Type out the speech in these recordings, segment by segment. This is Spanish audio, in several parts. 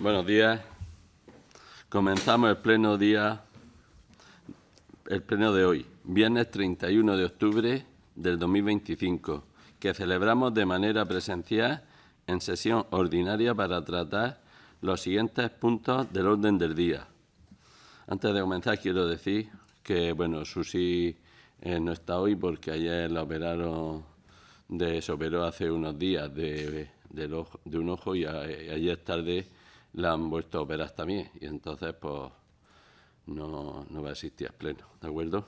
Buenos días. Comenzamos el pleno de hoy, viernes 31 de octubre del 2025, que celebramos de manera presencial en sesión ordinaria para tratar los siguientes puntos del orden del día. Antes de comenzar, quiero decir que, Susi no está hoy porque ayer la operaron, se operó hace unos días de un ojo y ayer tarde la han vuelto a operar también. Y entonces, pues, no va a existir el pleno, ¿de acuerdo?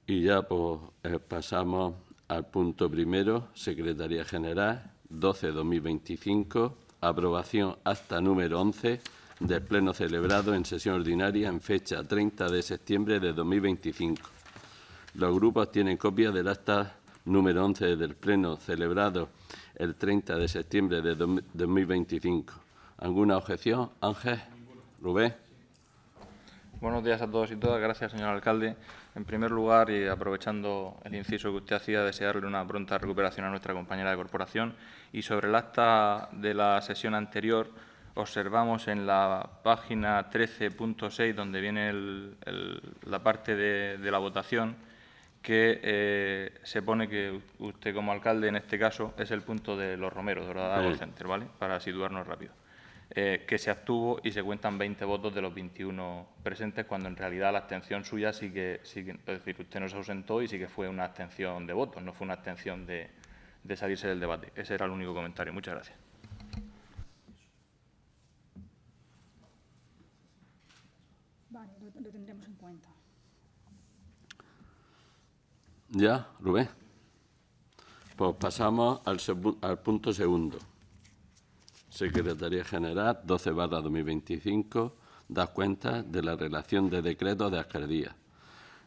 Y ya, pues, pasamos al punto primero, Secretaría General, 12-2025, aprobación acta número 11 del pleno celebrado en sesión ordinaria en fecha 30 de septiembre de 2025. Los grupos tienen copia del acta número 11 del pleno celebrado el 30 de septiembre de 2025. ¿Alguna objeción? Ángel, Rubén. Buenos días a todos y todas. Gracias, señor alcalde. En primer lugar, y aprovechando el inciso que usted hacía, desearle una pronta recuperación a nuestra compañera de corporación. Y sobre el acta de la sesión anterior, observamos en la página 13.6, donde viene la parte de la votación, que se pone que usted, como alcalde, en este caso, es el punto de los Romeros, de Dorada Center, ¿vale? Para situarnos rápido. Que se abstuvo y se cuentan 20 votos de los 21 presentes, cuando en realidad la abstención suya sí que es decir, usted no se ausentó y sí que fue una abstención de votos, no fue una abstención de salirse del debate. Ese era el único comentario. Muchas gracias. Vale, lo tendremos en cuenta. ¿Ya, Rubén? Pues pasamos al punto segundo. Secretaría General, 12/2025, da cuenta de la relación de decretos de alcaldía.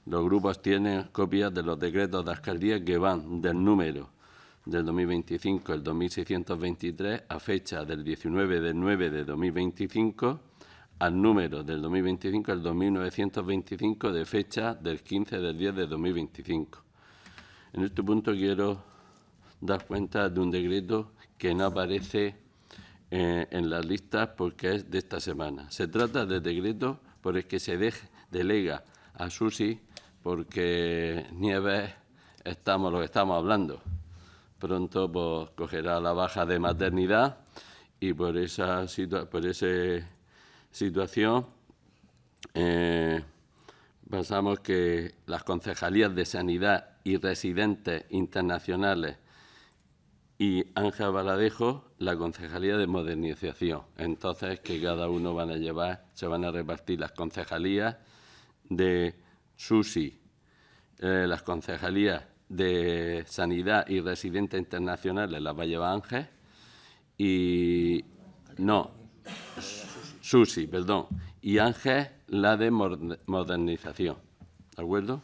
Los grupos tienen copias de los decretos de alcaldía que van del número del 2025, el 2623, a fecha del 19 de 9 de 2025, al número del 2025, el 2925, de fecha del 15 del 10 de 2025. En este punto quiero dar cuenta de un decreto que no aparece en las listas porque es de esta semana. Se trata del decreto por el que se delega a Susi, porque Nieves lo que estamos hablando. Pronto, pues, cogerá la baja de maternidad y por esa situación pensamos que las concejalías de Sanidad y Residentes Internacionales y Ángel Valadejo, la Concejalía de Modernización. Entonces, que cada uno se van a repartir las concejalías de Susi, las concejalías de Sanidad y Residentes Internacionales las va a llevar Ángel Susi, perdón, y Ángel la de Modernización, ¿de acuerdo?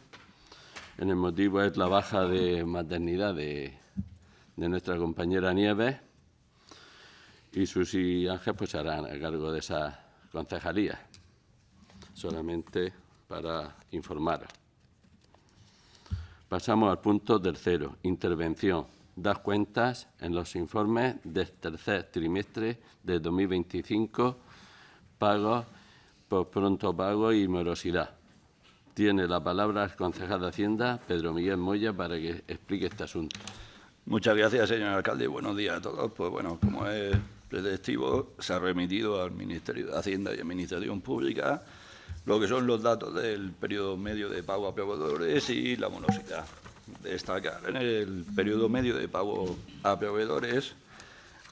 En el motivo es la baja de maternidad de nuestra compañera Nieves, y Susi y Ángel pues se harán a cargo de esa concejalía, solamente para informaros. Pasamos al punto tercero, intervención. Das cuentas en los informes del tercer trimestre de 2025, pagos por pronto pago y morosidad. Tiene la palabra el concejal de Hacienda, Pedro Miguel Moya, para que explique este asunto. Muchas gracias, señor alcalde. Buenos días a todos. Pues bueno, como es preceptivo, se ha remitido al Ministerio de Hacienda y Administración Pública lo que son los datos del periodo medio de pago a proveedores y la morosidad. Destacar en el periodo medio de pago a proveedores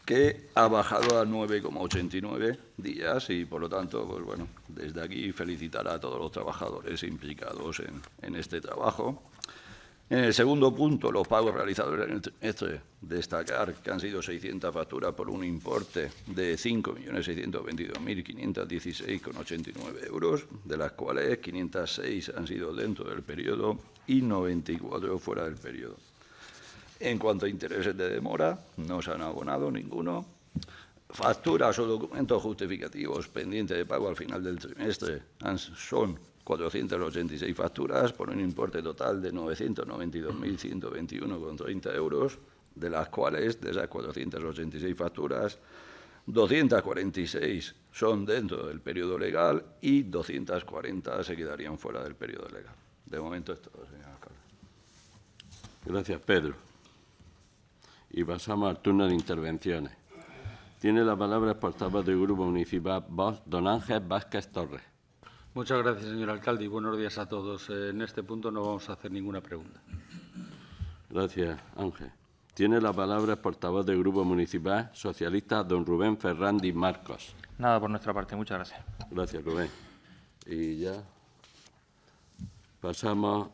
que ha bajado a 9,89 días y, por lo tanto, pues bueno, desde aquí felicitar a todos los trabajadores implicados en este trabajo. En el segundo punto, los pagos realizados en el trimestre, destacar que han sido 600 facturas por un importe de 5.622.516,89 euros, de las cuales 506 han sido dentro del periodo y 94 fuera del periodo. En cuanto a intereses de demora, no se han abonado ninguno. Facturas o documentos justificativos pendientes de pago al final del trimestre son 486 facturas por un importe total de 992.121,30 euros, de las cuales, de esas 486 facturas, 246 son dentro del periodo legal y 240 se quedarían fuera del periodo legal. De momento es todo, señor alcalde. Gracias, Pedro. Y pasamos al turno de intervenciones. Tiene la palabra el portavoz del Grupo Municipal Vox, don Ángel Vázquez Torres. Muchas gracias, señor alcalde, y buenos días a todos. En este punto no vamos a hacer ninguna pregunta. Gracias, Ángel. Tiene la palabra el portavoz del Grupo Municipal Socialista, don Rubén Fernández Marcos. Nada por nuestra parte, muchas gracias. Gracias, Rubén. Y ya pasamos,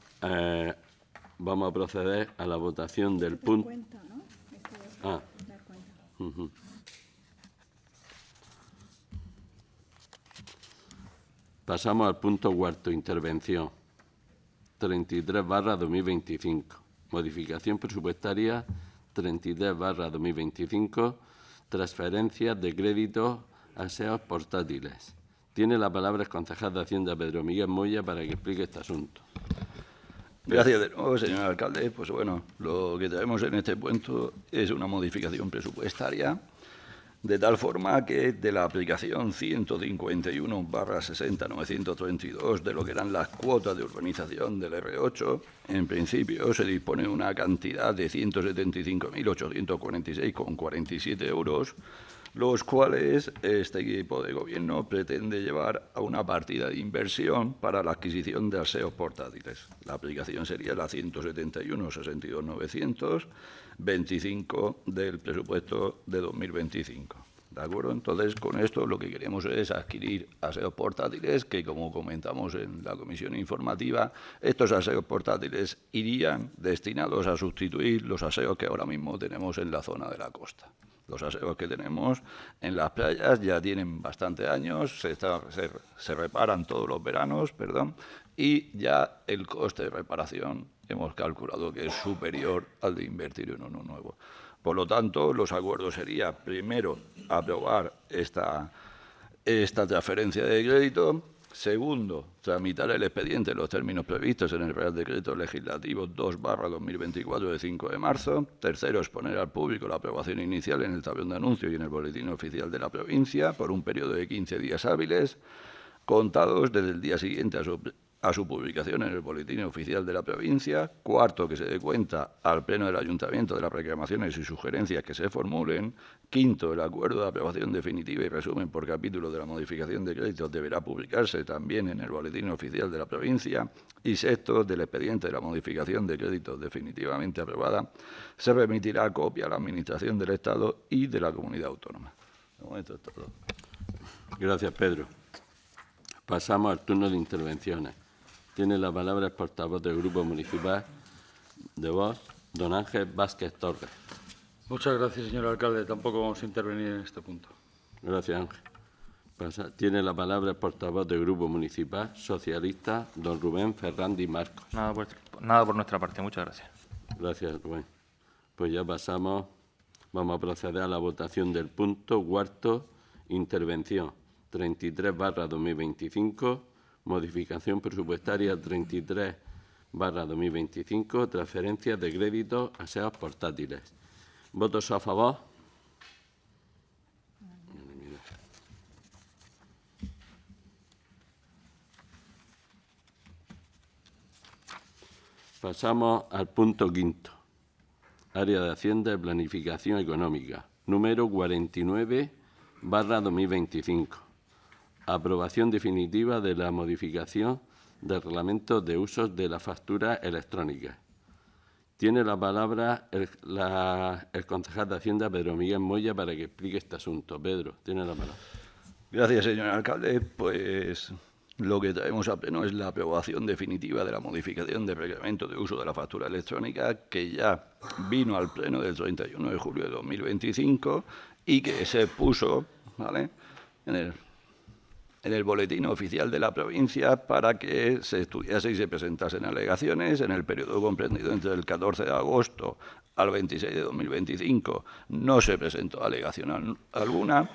vamos a proceder a la votación del punto. Cuenta, ¿no? Esto es Ah. dar cuenta. Ujú. Pasamos al punto cuarto, intervención 33/2025. Modificación presupuestaria 33/2025. Transferencias de créditos a SEOs portátiles. Tiene la palabra el concejal de Hacienda, Pedro Miguel Moya, para que explique este asunto. Gracias de nuevo, señor alcalde. Pues bueno, lo que traemos en este punto es una modificación presupuestaria, de tal forma que de la aplicación 151/60.932 de lo que eran las cuotas de urbanización del R8, en principio se dispone una cantidad de 175.846,47 euros, los cuales este equipo de gobierno pretende llevar a una partida de inversión para la adquisición de aseos portátiles. La aplicación sería la 171.62.925 del presupuesto de 2025. ¿De acuerdo? Entonces, con esto lo que queremos es adquirir aseos portátiles que, como comentamos en la comisión informativa, estos aseos portátiles irían destinados a sustituir los aseos que ahora mismo tenemos en la zona de la costa. Los aseos que tenemos en las playas ya tienen bastantes años, se reparan todos los veranos, y ya el coste de reparación hemos calculado que es superior al de invertir en uno nuevo. Por lo tanto, los acuerdos sería, primero, aprobar esta transferencia de crédito. Segundo, tramitar el expediente en los términos previstos en el Real Decreto Legislativo 2/2024 de 5 de marzo. Tercero, exponer al público la aprobación inicial en el tablón de anuncios y en el boletín oficial de la provincia por un periodo de 15 días hábiles, contados desde el día siguiente a su publicación en el boletín oficial de la provincia. Cuarto, que se dé cuenta al Pleno del Ayuntamiento de las reclamaciones y sugerencias que se formulen. Quinto, el acuerdo de aprobación definitiva y resumen por capítulo de la modificación de créditos deberá publicarse también en el boletín oficial de la provincia. Y sexto, del expediente de la modificación de créditos definitivamente aprobada se remitirá copia a la Administración del Estado y de la Comunidad Autónoma. De momento es todo. Gracias, Pedro. Pasamos al turno de intervenciones. Tiene la palabra el portavoz del Grupo Municipal de Vox, don Ángel Vázquez Torres. Muchas gracias, señor alcalde. Tampoco vamos a intervenir en este punto. Gracias, Ángel. Tiene la palabra el portavoz del Grupo Municipal Socialista, don Rubén Fernández Marcos. Nada por nuestra parte, muchas gracias. Gracias, Rubén. Pues ya pasamos, vamos a proceder a la votación del punto cuarto, intervención 33/2025, modificación presupuestaria 33/2025, transferencias de créditos a SEOs portátiles. ¿Votos a favor? Pasamos al punto quinto. Área de Hacienda y Planificación Económica, número 49/2025. Aprobación definitiva de la modificación del reglamento de usos de la factura electrónica. Tiene la palabra el concejal de Hacienda, Pedro Miguel Moya, para que explique este asunto. Pedro, tiene la palabra. Gracias, señor alcalde. Pues lo que traemos a pleno es la aprobación definitiva de la modificación del reglamento de uso de la factura electrónica, que ya vino al pleno del 31 de julio de 2025 y que se puso, ¿vale?, en el boletín oficial de la provincia para que se estudiase y se presentasen alegaciones. En el periodo comprendido entre el 14 de agosto al 26 de 2025 no se presentó alegación alguna,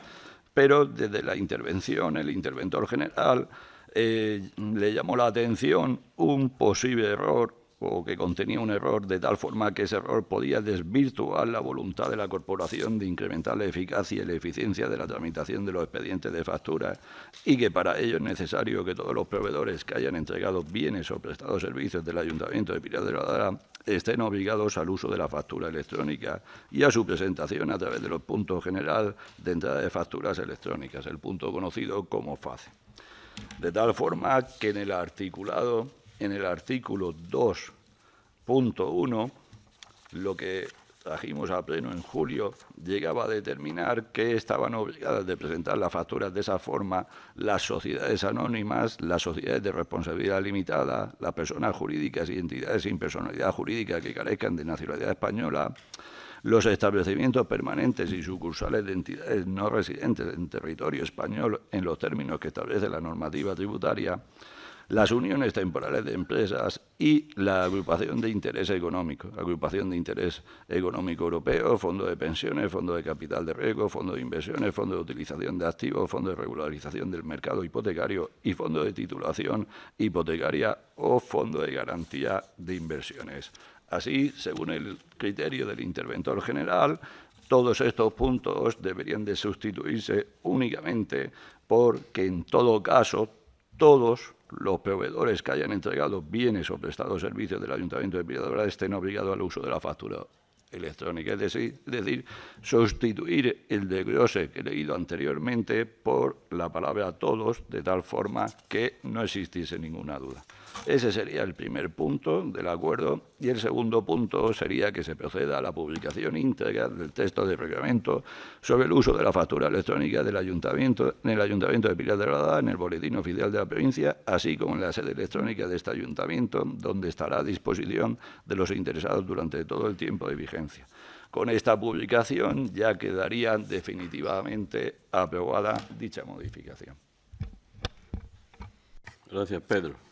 pero desde la intervención, el interventor general le llamó la atención un posible error o que contenía un error de tal forma que ese error podía desvirtuar la voluntad de la corporación de incrementar la eficacia y la eficiencia de la tramitación de los expedientes de factura y que para ello es necesario que todos los proveedores que hayan entregado bienes o prestado servicios del Ayuntamiento de Pilar de la Oradada estén obligados al uso de la factura electrónica y a su presentación a través de los puntos general de entrada de facturas electrónicas, el punto conocido como FACE. De tal forma que en el artículo 2.1, lo que trajimos a pleno en julio llegaba a determinar que estaban obligadas de presentar las facturas de esa forma las sociedades anónimas, las sociedades de responsabilidad limitada, las personas jurídicas y entidades sin personalidad jurídica que carezcan de nacionalidad española, los establecimientos permanentes y sucursales de entidades no residentes en territorio español en los términos que establece la normativa tributaria, las uniones temporales de empresas y la agrupación de interés económico europeo, fondo de pensiones, fondo de capital de riesgo, fondo de inversiones, fondo de utilización de activos, fondo de regularización del mercado hipotecario y fondo de titulación hipotecaria o fondo de garantía de inversiones. Así, según el criterio del interventor general, todos estos puntos deberían de sustituirse únicamente porque, en todo caso, todos los proveedores que hayan entregado bienes o prestado servicios del Ayuntamiento de Pilar de la Oradada estén obligados al uso de la factura electrónica. Es decir, sustituir el desglose que he leído anteriormente por la palabra todos, de tal forma que no existiese ninguna duda. Ese sería el primer punto del acuerdo y el segundo punto sería que se proceda a la publicación íntegra del texto de reglamento sobre el uso de la factura electrónica del Ayuntamiento, en el Ayuntamiento de Pilar de la Oradada, en el Boletín Oficial de la Provincia, así como en la sede electrónica de este Ayuntamiento, donde estará a disposición de los interesados durante todo el tiempo de vigencia. Con esta publicación ya quedaría definitivamente aprobada dicha modificación. Gracias, Pedro.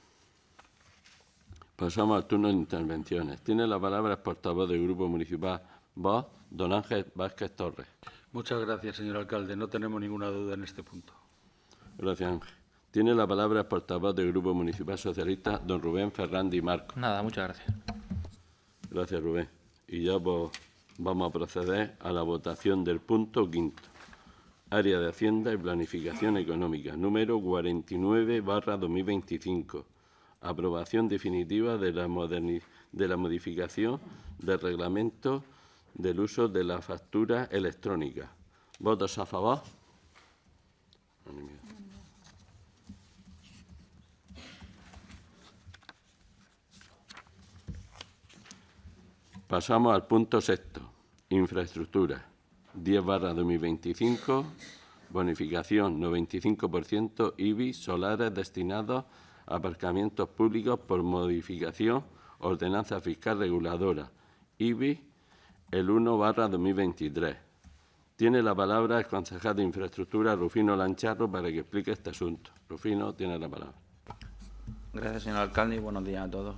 Pasamos al turno de intervenciones. Tiene la palabra el portavoz del Grupo Municipal Vox, don Ángel Vázquez Torres. Muchas gracias, señor alcalde. No tenemos ninguna duda en este punto. Gracias, Ángel. Tiene la palabra el portavoz del Grupo Municipal Socialista, don Rubén Ferrandi Marco. Nada, muchas gracias. Gracias, Rubén. Y ya pues, vamos a proceder a la votación del punto quinto. Área de Hacienda y Planificación Económica, número 49/2025. Aprobación definitiva de la modificación del reglamento del uso de la factura electrónica. ¿Votos a favor? Pasamos al punto sexto. Infraestructura. 10/2025. Bonificación 95% IBI solares destinados a aparcamientos públicos por modificación, ordenanza fiscal reguladora, IBI, el 1/2023. Tiene la palabra el concejal de Infraestructura, Rufino Lancharro, para que explique este asunto. Rufino, tiene la palabra. Gracias, señor alcalde, y buenos días a todos.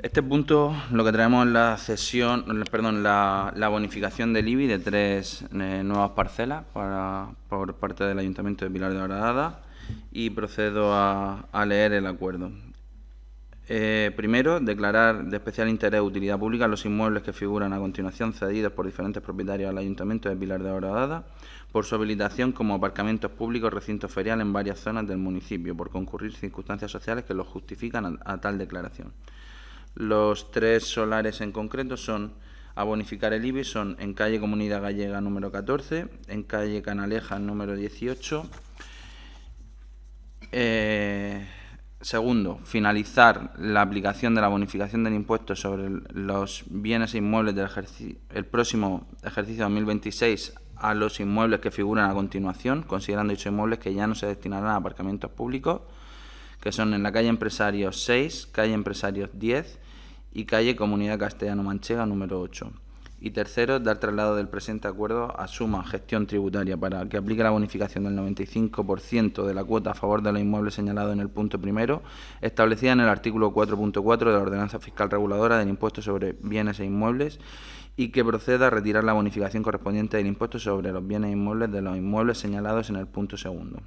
Este punto lo que traemos es la bonificación del IBI de 3 nuevas parcelas por parte del Ayuntamiento de Pilar de la Oradada. Y procedo a leer el acuerdo. Primero, declarar de especial interés de utilidad pública los inmuebles que figuran a continuación cedidos por diferentes propietarios al Ayuntamiento de Pilar de la Oradada por su habilitación como aparcamientos públicos, recintos feriales en varias zonas del municipio, por concurrir circunstancias sociales que los justifican a tal declaración. Los 3 solares en concreto son a bonificar el IBI, son en calle Comunidad Gallega número 14, en calle Canalejas número 18. Segundo, finalizar la aplicación de la bonificación del impuesto sobre los bienes e inmuebles del próximo ejercicio 2026 a los inmuebles que figuran a continuación, considerando dichos inmuebles que ya no se destinarán a aparcamientos públicos, que son en la calle Empresarios 6, calle Empresarios 10 y calle Comunidad Castellano-Manchega número 8. Y tercero, dar traslado del presente acuerdo a Suma Gestión Tributaria para que aplique la bonificación del 95% de la cuota a favor de los inmuebles señalados en el punto primero, establecida en el artículo 4.4 de la Ordenanza Fiscal Reguladora del Impuesto sobre Bienes e Inmuebles, y que proceda a retirar la bonificación correspondiente del impuesto sobre los bienes e inmuebles de los inmuebles señalados en el punto segundo.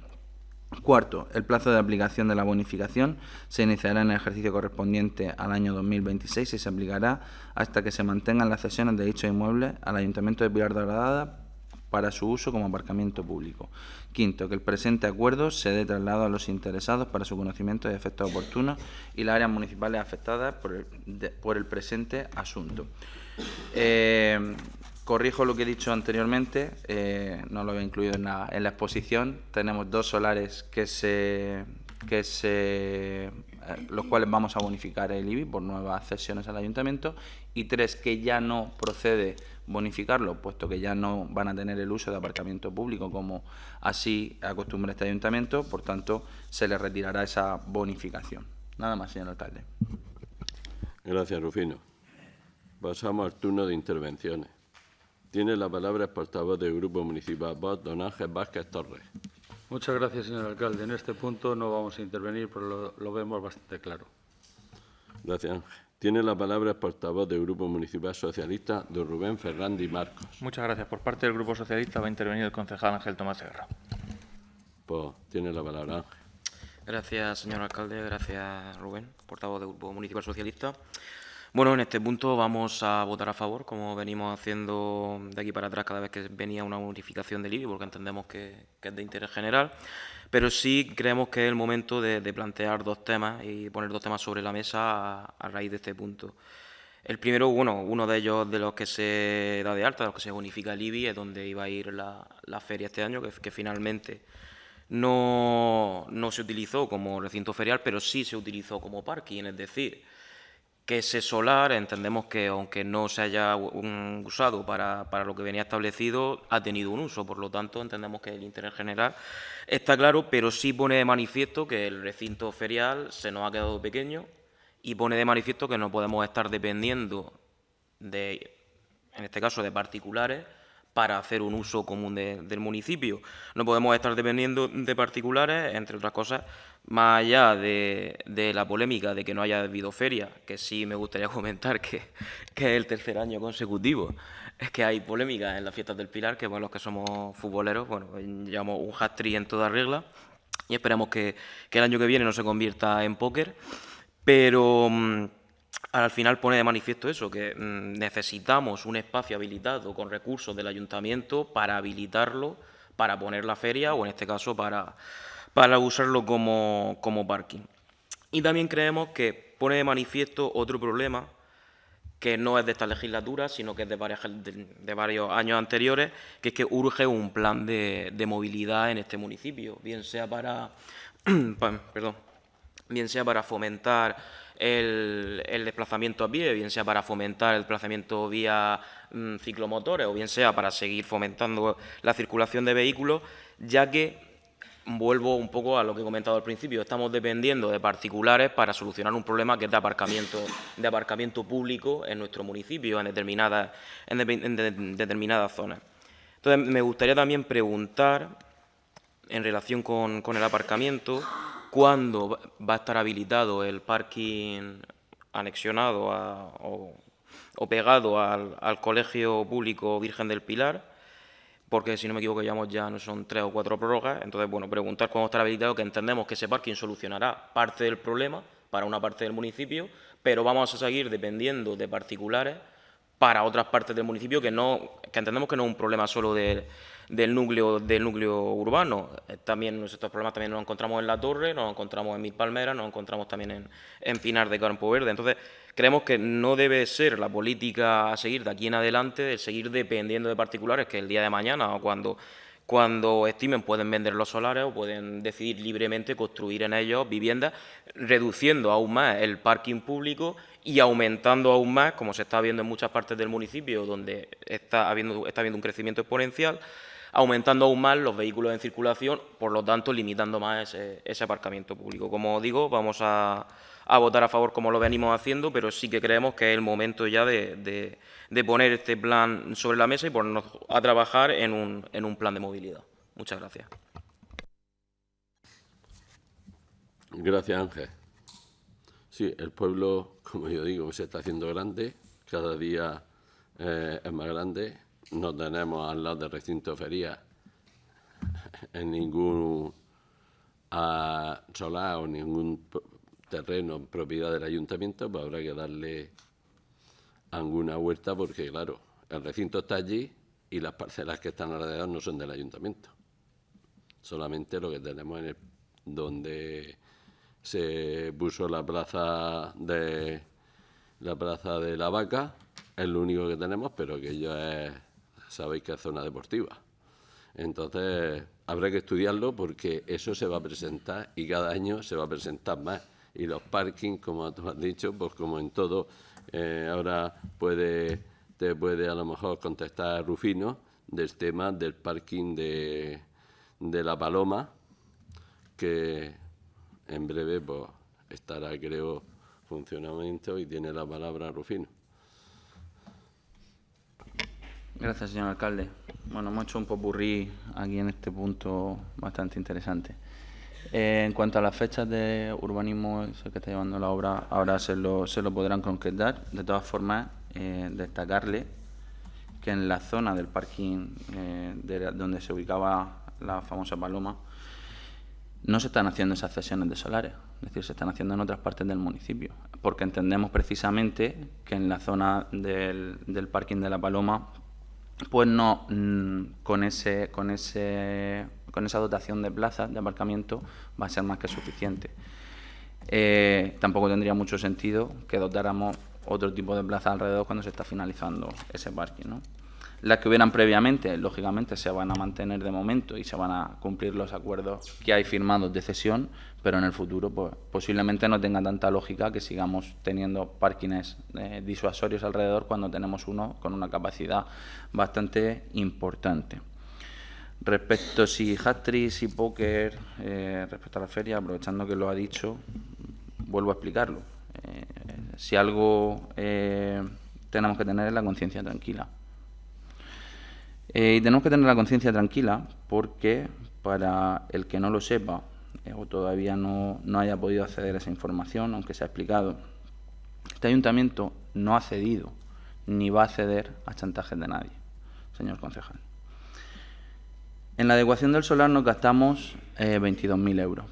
Cuarto, el plazo de aplicación de la bonificación se iniciará en el ejercicio correspondiente al año 2026 y se aplicará hasta que se mantengan las cesiones de dichos inmuebles al Ayuntamiento de Pilar de Granada para su uso como aparcamiento público. Quinto, que el presente acuerdo se dé traslado a los interesados para su conocimiento de efectos oportunos y las áreas municipales afectadas por el presente asunto. Corrijo lo que he dicho anteriormente, no lo había incluido en la exposición. Tenemos 2 solares los cuales vamos a bonificar el IBI por nuevas cesiones al ayuntamiento, y 3 que ya no procede bonificarlo, puesto que ya no van a tener el uso de aparcamiento público como así acostumbra este ayuntamiento, por tanto se les retirará esa bonificación. Nada más, señor alcalde. Gracias, Rufino. Pasamos al turno de intervenciones. Tiene la palabra el portavoz del Grupo Municipal Vox, don Ángel Vázquez Torres. Muchas gracias, señor alcalde. En este punto no vamos a intervenir, pero lo vemos bastante claro. Gracias, Ángel. Tiene la palabra el portavoz del Grupo Municipal Socialista, don Rubén Fernández Marcos. Muchas gracias. Por parte del Grupo Socialista va a intervenir el concejal Ángel Tomás Guerra. Pues tiene la palabra, Ángel. Gracias, señor alcalde. Gracias, Rubén, portavoz del Grupo Municipal Socialista. Bueno, en este punto vamos a votar a favor, como venimos haciendo de aquí para atrás cada vez que venía una modificación del IBI, porque entendemos que es de interés general, pero sí creemos que es el momento de plantear 2 temas y poner 2 temas sobre la mesa a raíz de este punto. El primero, bueno, uno de ellos de los que se da de alta, de los que se bonifica el IBI, es donde iba a ir la feria este año, que finalmente no se utilizó como recinto ferial, pero sí se utilizó como parking, es decir, que ese solar entendemos que, aunque no se haya usado para lo que venía establecido, ha tenido un uso. Por lo tanto, entendemos que el interés general está claro, pero sí pone de manifiesto que el recinto ferial se nos ha quedado pequeño y pone de manifiesto que no podemos estar dependiendo de, en este caso, de particulares para hacer un uso común del municipio. No podemos estar dependiendo de particulares, entre otras cosas, más allá de la polémica de que no haya habido feria, que sí me gustaría comentar que es el 3er año consecutivo, es que hay polémica en las fiestas del Pilar, que bueno, los que somos futboleros, bueno, llevamos un hat-trick en toda regla y esperamos que el año que viene no se convierta en póker, pero al final pone de manifiesto eso, que necesitamos un espacio habilitado con recursos del ayuntamiento para habilitarlo, para poner la feria o en este caso para usarlo como parking. Y también creemos que pone de manifiesto otro problema que no es de esta legislatura, sino que es de varios años anteriores, que es que urge un plan de movilidad en este municipio, bien sea para fomentar el desplazamiento a pie, bien sea para fomentar el desplazamiento vía ciclomotores o bien sea para seguir fomentando la circulación de vehículos, ya que, vuelvo un poco a lo que he comentado al principio, estamos dependiendo de particulares para solucionar un problema que es de aparcamiento público en nuestro municipio, en determinadas zonas. Entonces, me gustaría también preguntar, en relación con el aparcamiento, ¿cuándo va a estar habilitado el parking anexionado o pegado al Colegio Público Virgen del Pilar? Porque, si no me equivoco, ya no son 3 o 4 prórrogas. Entonces, bueno, preguntar cuándo estará habilitado, que entendemos que ese parking solucionará parte del problema para una parte del municipio, pero vamos a seguir dependiendo de particulares para otras partes del municipio, que entendemos que no es un problema solo del núcleo urbano. También estos problemas también nos encontramos en La Torre, nos encontramos en Mil Palmeras, nos encontramos también en Pinar de Campo Verde. Entonces, creemos que no debe ser la política a seguir de aquí en adelante de seguir dependiendo de particulares, que el día de mañana o cuando estimen pueden vender los solares o pueden decidir libremente construir en ellos viviendas, reduciendo aún más el parking público y aumentando aún más, como se está viendo en muchas partes del municipio, donde está habiendo un crecimiento exponencial, aumentando aún más los vehículos en circulación, por lo tanto limitando más ese aparcamiento público. Como digo, vamos a votar a favor como lo venimos haciendo, pero sí que creemos que es el momento ya de poner este plan sobre la mesa y ponernos a trabajar en un plan de movilidad. Muchas gracias. Gracias, Ángel. Sí, el pueblo, como yo digo, se está haciendo grande, cada día es más grande. No tenemos al lado del recinto feria en ningún a solar o ningún terreno propiedad del ayuntamiento, pues habrá que darle alguna vuelta porque, claro, el recinto está allí y las parcelas que están alrededor no son del ayuntamiento. Solamente lo que tenemos donde se puso la plaza de la Vaca es lo único que tenemos, pero que ello es, sabéis que es zona deportiva. Entonces, habrá que estudiarlo porque eso se va a presentar y cada año se va a presentar más. Y los parkings, como tú has dicho, pues como en todo, ahora te puede a lo mejor contestar Rufino del tema del parking de La Paloma, que en breve pues, estará, creo, funcionamiento y tiene la palabra Rufino. Gracias, señor alcalde. Bueno, hemos hecho un popurrí aquí en este punto bastante interesante. En cuanto a las fechas de urbanismo, eso que está llevando la obra, ahora se lo podrán concretar. De todas formas, destacarle que en la zona del parking donde se ubicaba la famosa Paloma, no se están haciendo esas cesiones de solares, es decir, se están haciendo en otras partes del municipio, porque entendemos precisamente que en la zona del parking de la Paloma, pues no, con esa dotación de plazas de aparcamiento va a ser más que suficiente. Tampoco tendría mucho sentido que dotáramos otro tipo de plazas alrededor cuando se está finalizando ese parking, ¿no? Las que hubieran previamente, lógicamente, se van a mantener de momento y se van a cumplir los acuerdos que hay firmados de cesión, pero en el futuro pues, posiblemente no tenga tanta lógica que sigamos teniendo parkings disuasorios alrededor cuando tenemos uno con una capacidad bastante importante. Respecto a si Hat-Trick y póker, respecto a la feria, aprovechando que lo ha dicho, vuelvo a explicarlo. Si algo tenemos que tener es la conciencia tranquila. Y tenemos que tener la conciencia tranquila porque, para el que no lo sepa o todavía no haya podido acceder a esa información, aunque se ha explicado, este ayuntamiento no ha cedido ni va a ceder a chantajes de nadie, señor concejal. En la adecuación del solar nos gastamos 22.000 euros.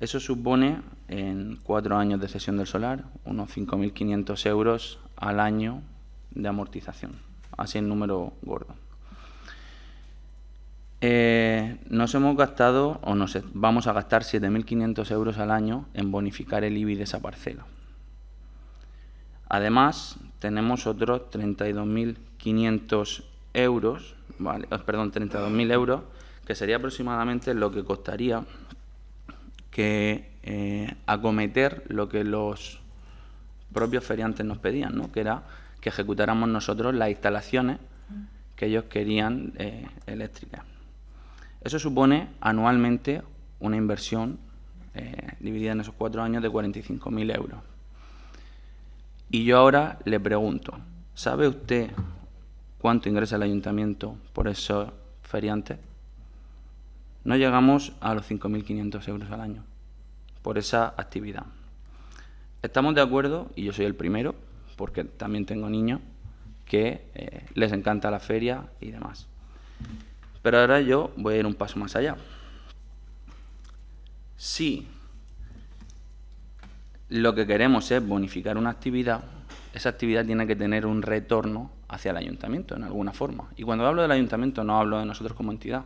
Eso supone, en 4 años de cesión del solar, unos 5.500 euros al año de amortización. Así el número gordo. Nos hemos gastado, vamos a gastar 7.500 euros al año en bonificar el IBI de esa parcela. Además, tenemos otros 32.500 euros, vale, perdón, 32.000 euros, que sería aproximadamente lo que costaría que acometer lo que los propios feriantes nos pedían, ¿no? Que era que ejecutáramos nosotros las instalaciones que ellos querían eléctricas. Eso supone anualmente una inversión dividida en esos 4 años de 45.000 euros. Y yo ahora le pregunto, ¿sabe usted cuánto ingresa el ayuntamiento por esos feriantes? No llegamos a los 5.500 euros al año por esa actividad. Estamos de acuerdo, y yo soy el primero, porque también tengo niños que les encanta la feria y demás. Pero ahora yo voy a ir un paso más allá. Si lo que queremos es bonificar una actividad, esa actividad tiene que tener un retorno hacia el ayuntamiento, en alguna forma. Y cuando hablo del ayuntamiento no hablo de nosotros como entidad,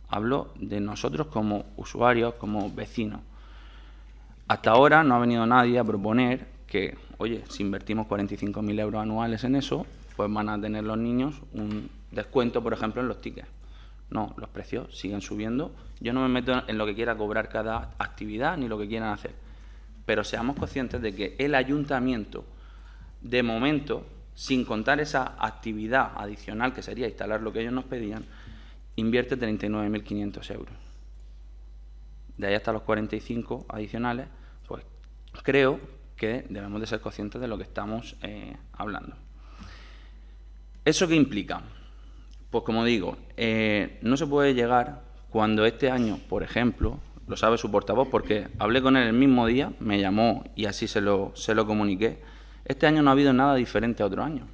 hablo de nosotros como usuarios, como vecinos. Hasta ahora no ha venido nadie a proponer que, oye, si invertimos 45.000 euros anuales en eso, pues van a tener los niños un descuento, por ejemplo, en los tickets. No, los precios siguen subiendo. Yo no me meto en lo que quiera cobrar cada actividad ni lo que quieran hacer. Pero seamos conscientes de que el ayuntamiento, de momento, sin contar esa actividad adicional que sería instalar lo que ellos nos pedían, invierte 39.500 euros. De ahí hasta los 45 adicionales, pues creo que debemos de ser conscientes de lo que estamos hablando. ¿Eso qué implica? Pues como digo, no se puede llegar cuando este año, por ejemplo, lo sabe su portavoz porque hablé con él el mismo día, me llamó y así se lo comuniqué. Este año no ha habido nada diferente a otro año.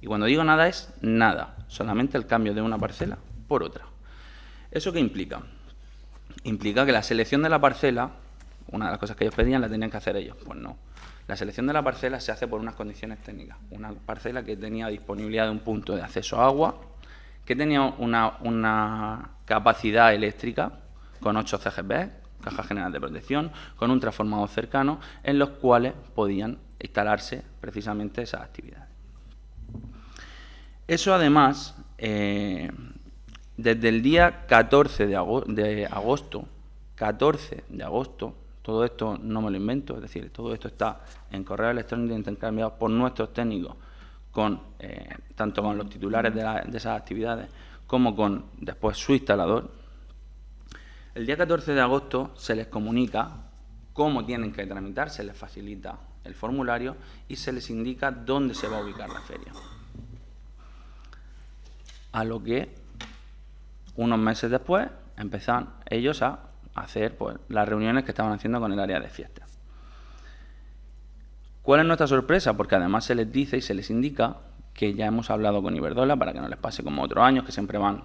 Y cuando digo nada es nada, solamente el cambio de una parcela por otra. ¿Eso qué implica? implica que la selección de la parcela, una de las cosas que ellos pedían, la tenían que hacer ellos. Pues no. La selección de la parcela se hace por unas condiciones técnicas. Una parcela que tenía disponibilidad de un punto de acceso a agua, que tenía una capacidad eléctrica con 8 CGP, cajas generales de protección, con un transformador cercano, en los cuales podían instalarse precisamente esas actividades. Eso además, desde el día 14 de agosto, todo esto no me lo invento, es decir, todo esto está en correo electrónico intercambiado por nuestros técnicos, tanto con los titulares de esas actividades como con después su instalador. El día 14 de agosto se les comunica cómo tienen que tramitar, se les facilita el formulario y se les indica dónde se va a ubicar la feria. A lo que unos meses después empezaron ellos a hacer pues, las reuniones que estaban haciendo con el área de fiestas. ¿Cuál es nuestra sorpresa? Porque además se les dice y se les indica que ya hemos hablado con Iberdrola para que no les pase como otros años, que siempre van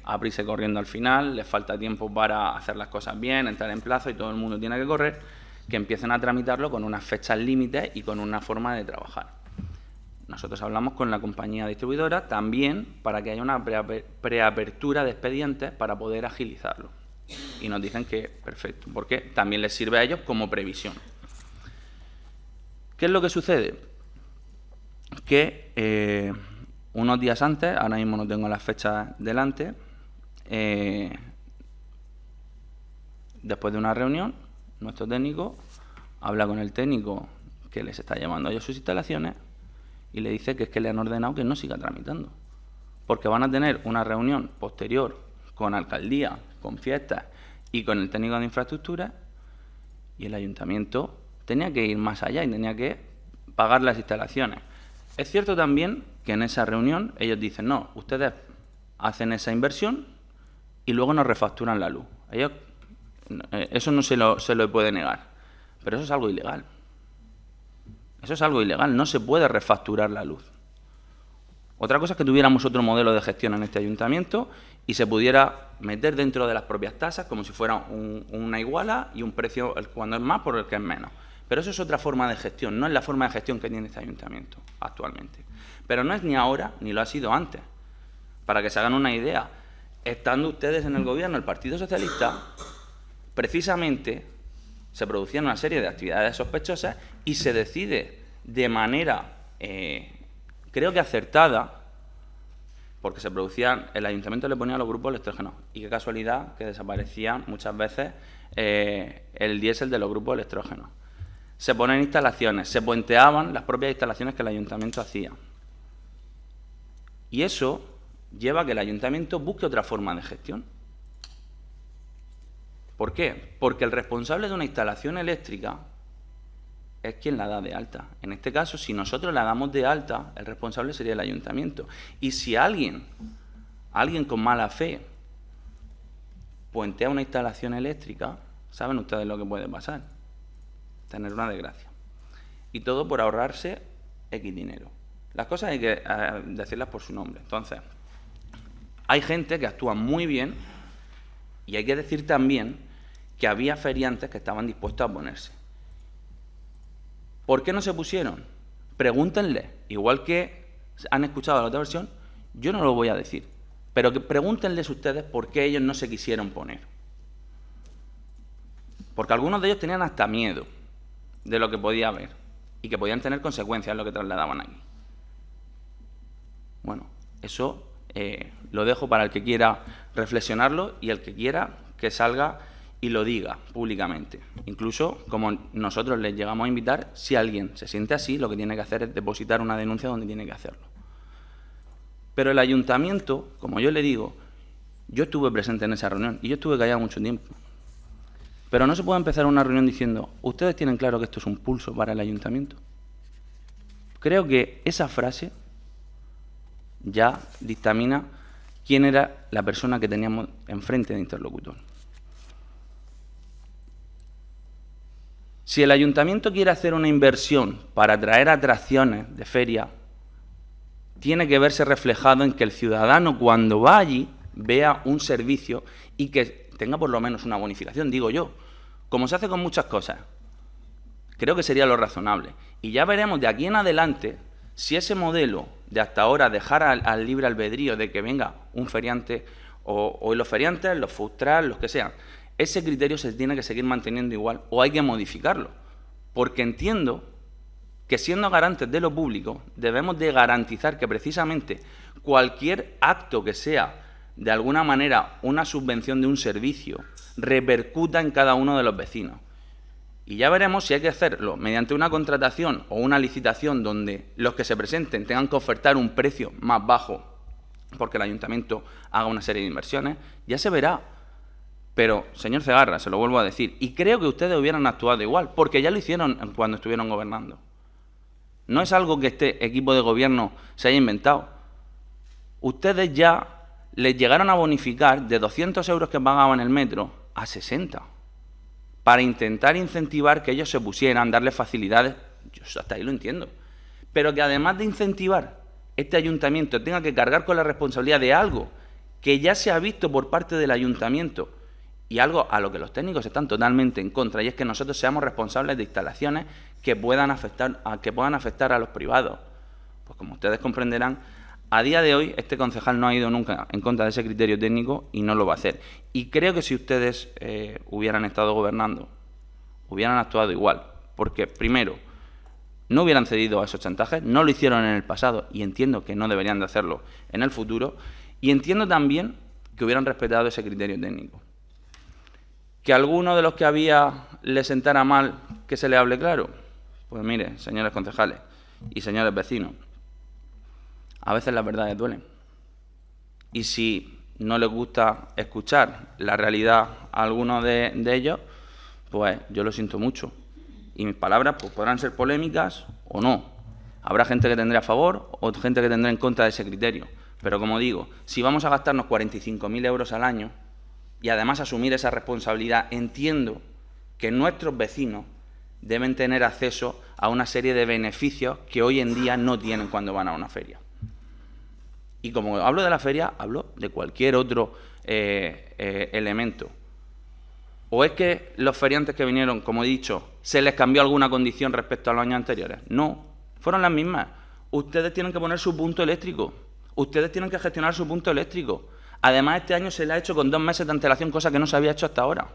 a prisa y corriendo al final, les falta tiempo para hacer las cosas bien, entrar en plazo y todo el mundo tiene que correr, que empiecen a tramitarlo con unas fechas límites y con una forma de trabajar. Nosotros hablamos con la compañía distribuidora también para que haya una preapertura de expedientes para poder agilizarlo. Y nos dicen que perfecto, porque también les sirve a ellos como previsión. ¿Qué es lo que sucede? Que unos días antes, ahora mismo no tengo las fechas delante, después de una reunión, nuestro técnico habla con el técnico que les está llevando a ellos sus instalaciones y le dice que es que le han ordenado que no siga tramitando, porque van a tener una reunión posterior con alcaldía, con fiestas y con el técnico de infraestructura, y el ayuntamiento tenía que ir más allá y tenía que pagar las instalaciones. Es cierto también que en esa reunión ellos dicen, no, ustedes hacen esa inversión y luego nos refacturan la luz. Ellos, eso no se lo puede negar, pero eso es algo ilegal. Eso es algo ilegal, no se puede refacturar la luz. Otra cosa es que tuviéramos otro modelo de gestión en este ayuntamiento y se pudiera meter dentro de las propias tasas como si fuera una iguala y un precio cuando es más por el que es menos. Pero eso es otra forma de gestión, no es la forma de gestión que tiene este ayuntamiento actualmente. Pero no es ni ahora ni lo ha sido antes. Para que se hagan una idea, estando ustedes en el gobierno, el Partido Socialista, precisamente se producían una serie de actividades sospechosas y se decide de manera, creo que acertada, porque se producían, el ayuntamiento le ponía a los grupos electrógenos y qué casualidad que desaparecían muchas veces el diésel de los grupos electrógenos. Se ponen instalaciones, se puenteaban las propias instalaciones que el ayuntamiento hacía. Y eso lleva a que el ayuntamiento busque otra forma de gestión. ¿Por qué? Porque el responsable de una instalación eléctrica es quien la da de alta. En este caso, si nosotros la damos de alta, el responsable sería el ayuntamiento. Y si alguien con mala fe puentea una instalación eléctrica, ¿saben ustedes lo que puede pasar? Tener una desgracia. Y todo por ahorrarse X dinero. Las cosas hay que decirlas por su nombre. Entonces, hay gente que actúa muy bien y hay que decir también que había feriantes que estaban dispuestos a ponerse. ¿Por qué no se pusieron? Pregúntenle. Igual que han escuchado la otra versión, yo no lo voy a decir. Pero que pregúntenles ustedes por qué ellos no se quisieron poner. Porque algunos de ellos tenían hasta miedo de lo que podía haber y que podían tener consecuencias en lo que trasladaban aquí. Bueno, eso lo dejo para el que quiera reflexionarlo y el que quiera que salga y lo diga públicamente. Incluso, como nosotros les llegamos a invitar, si alguien se siente así, lo que tiene que hacer es depositar una denuncia donde tiene que hacerlo. Pero el ayuntamiento, como yo le digo, yo estuve presente en esa reunión y yo estuve callado mucho tiempo. Pero no se puede empezar una reunión diciendo, ¿ustedes tienen claro que esto es un pulso para el ayuntamiento? Creo que esa frase ya dictamina quién era la persona que teníamos enfrente de interlocutor. Si el ayuntamiento quiere hacer una inversión para atraer atracciones de feria, tiene que verse reflejado en que el ciudadano cuando va allí vea un servicio y que tenga por lo menos una bonificación, digo yo. Como se hace con muchas cosas, creo que sería lo razonable. Y ya veremos de aquí en adelante si ese modelo de hasta ahora dejar al libre albedrío de que venga un feriante o los feriantes, los food trucks, los que sean, ese criterio se tiene que seguir manteniendo igual o hay que modificarlo. Porque entiendo que siendo garantes de lo público debemos de garantizar que precisamente cualquier acto que sea de alguna manera una subvención de un servicio repercuta en cada uno de los vecinos. Y ya veremos si hay que hacerlo mediante una contratación o una licitación donde los que se presenten tengan que ofertar un precio más bajo porque el ayuntamiento haga una serie de inversiones, ya se verá. Pero, señor Segarra, se lo vuelvo a decir, y creo que ustedes hubieran actuado igual, porque ya lo hicieron cuando estuvieron gobernando. No es algo que este equipo de gobierno se haya inventado. Ustedes ya les llegaron a bonificar de 200 euros que pagaban el metro a 60, para intentar incentivar que ellos se pusieran, darles facilidades. Yo hasta ahí lo entiendo. Pero que además de incentivar, este ayuntamiento tenga que cargar con la responsabilidad de algo que ya se ha visto por parte del ayuntamiento y algo a lo que los técnicos están totalmente en contra, y es que nosotros seamos responsables de instalaciones que puedan afectar a los privados. Pues como ustedes comprenderán, a día de hoy este concejal no ha ido nunca en contra de ese criterio técnico y no lo va a hacer. Y creo que si ustedes hubieran estado gobernando, hubieran actuado igual, porque primero, no hubieran cedido a esos chantajes, no lo hicieron en el pasado y entiendo que no deberían de hacerlo en el futuro, y entiendo también que hubieran respetado ese criterio técnico. ¿Que a alguno de los que había le sentara mal que se le hable claro? Pues mire, señores concejales y señores vecinos, a veces las verdades duelen. Y si no les gusta escuchar la realidad a alguno de ellos, pues yo lo siento mucho. Y mis palabras pues, podrán ser polémicas o no. Habrá gente que tendrá a favor o gente que tendrá en contra de ese criterio. Pero como digo, si vamos a gastarnos 45.000 euros al año y además asumir esa responsabilidad, entiendo que nuestros vecinos deben tener acceso a una serie de beneficios que hoy en día no tienen cuando van a una feria. Y como hablo de la feria, hablo de cualquier otro elemento. ¿O es que los feriantes que vinieron, como he dicho, se les cambió alguna condición respecto a los años anteriores? No, fueron las mismas. Ustedes tienen que poner su punto eléctrico. Ustedes tienen que gestionar su punto eléctrico. Además, este año se le ha hecho con 2 meses de antelación, cosa que no se había hecho hasta ahora.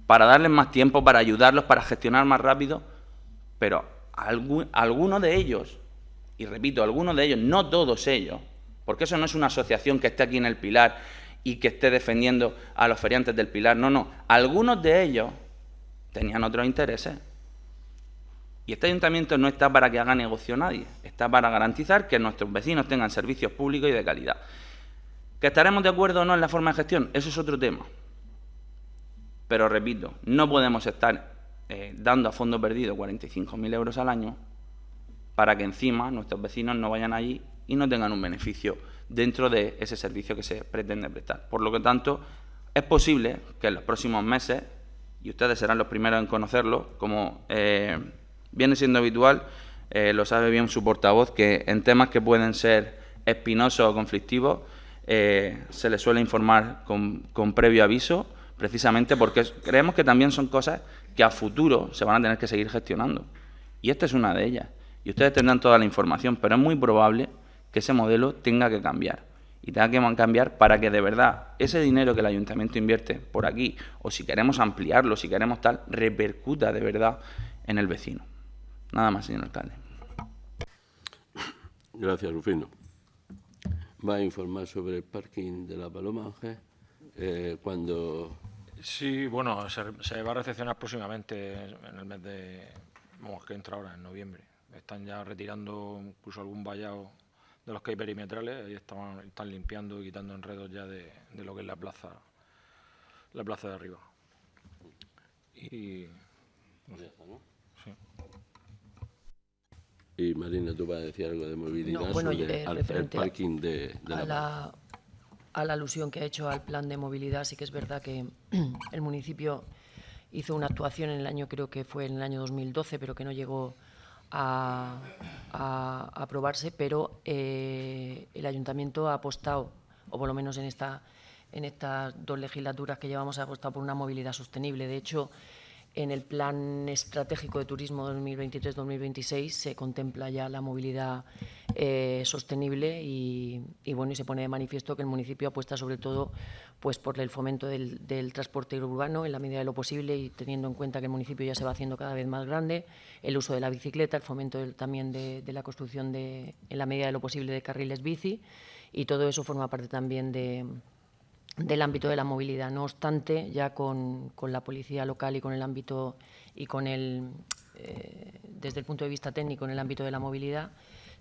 Para darles más tiempo, para ayudarlos, para gestionar más rápido. Pero algunos de ellos, y repito, algunos de ellos, no todos ellos, porque eso no es una asociación que esté aquí en el Pilar y que esté defendiendo a los feriantes del Pilar. No, no. Algunos de ellos tenían otros intereses. Y este ayuntamiento no está para que haga negocio nadie. Está para garantizar que nuestros vecinos tengan servicios públicos y de calidad. ¿Que estaremos de acuerdo o no en la forma de gestión? Eso es otro tema. Pero repito, no podemos estar dando a fondo perdido 45.000 euros al año para que encima nuestros vecinos no vayan allí y no tengan un beneficio dentro de ese servicio que se pretende prestar. Por lo que tanto, es posible que en los próximos meses, y ustedes serán los primeros en conocerlo, como viene siendo habitual, lo sabe bien su portavoz, que en temas que pueden ser espinosos o conflictivos, se les suele informar con previo aviso, precisamente porque creemos que también son cosas que a futuro se van a tener que seguir gestionando. Y esta es una de ellas. Y ustedes tendrán toda la información, pero es muy probable que ese modelo tenga que cambiar. Y tenga que cambiar para que de verdad ese dinero que el ayuntamiento invierte por aquí, o si queremos ampliarlo, si queremos tal, repercuta de verdad en el vecino. Nada más, señor alcalde. Gracias, Rufino. ¿Va a informar sobre el parking de la Paloma, Ángel? Cuando... Sí, bueno, se va a recepcionar próximamente en el mes de... Vamos, que entra ahora, en noviembre. Están ya retirando incluso algún vallado de los que hay perimetrales, y están limpiando y quitando enredos ya de lo que es la plaza de arriba. Y... no sé, ¿no? Sí. Y Marina, tú vas a decir algo de movilidad, no, bueno, sobre el parking de a la alusión que ha hecho al plan de movilidad. Sí que es verdad que el municipio hizo una actuación en el año, creo que fue en el año 2012, pero que no llegó a aprobarse, pero el ayuntamiento ha apostado, o por lo menos en en estas 2 legislaturas que llevamos, ha apostado por una movilidad sostenible. De hecho, en el Plan Estratégico de Turismo 2023-2026 se contempla ya la movilidad sostenible y se pone de manifiesto que el municipio apuesta sobre todo pues, por el fomento del transporte urbano en la medida de lo posible y teniendo en cuenta que el municipio ya se va haciendo cada vez más grande, el uso de la bicicleta, el fomento también de la construcción en la medida de lo posible de carriles bici y todo eso forma parte también del ámbito de la movilidad. No obstante, ya con la policía local y con el ámbito y con desde el punto de vista técnico en el ámbito de la movilidad,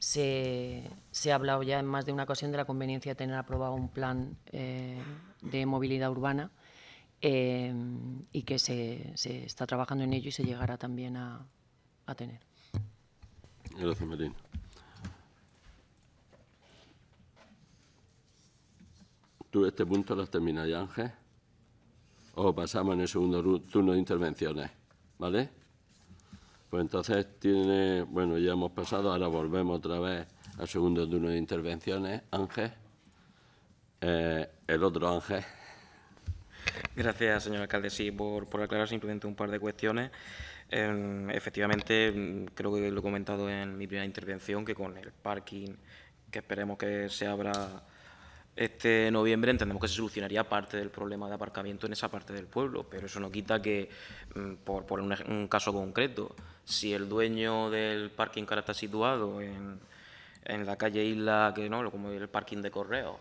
se ha hablado ya en más de una ocasión de la conveniencia de tener aprobado un plan de movilidad urbana y que se está trabajando en ello y se llegará también a tener. Gracias, Marina. ¿Tú este punto lo has terminado ya, Ángel? O pasamos en el segundo turno de intervenciones, ¿vale? Pues entonces ya hemos pasado, ahora volvemos otra vez al segundo turno de intervenciones. Ángel, el otro Ángel. Gracias, señor alcalde. Sí, por aclarar simplemente un par de cuestiones. Efectivamente, creo que lo he comentado en mi primera intervención, que con el parking que esperemos que se abra este noviembre, entendemos que se solucionaría parte del problema de aparcamiento en esa parte del pueblo, pero eso no quita que, por un caso concreto, si el dueño del parking que ahora está situado en la calle Isla, que no, como el parking de Correos,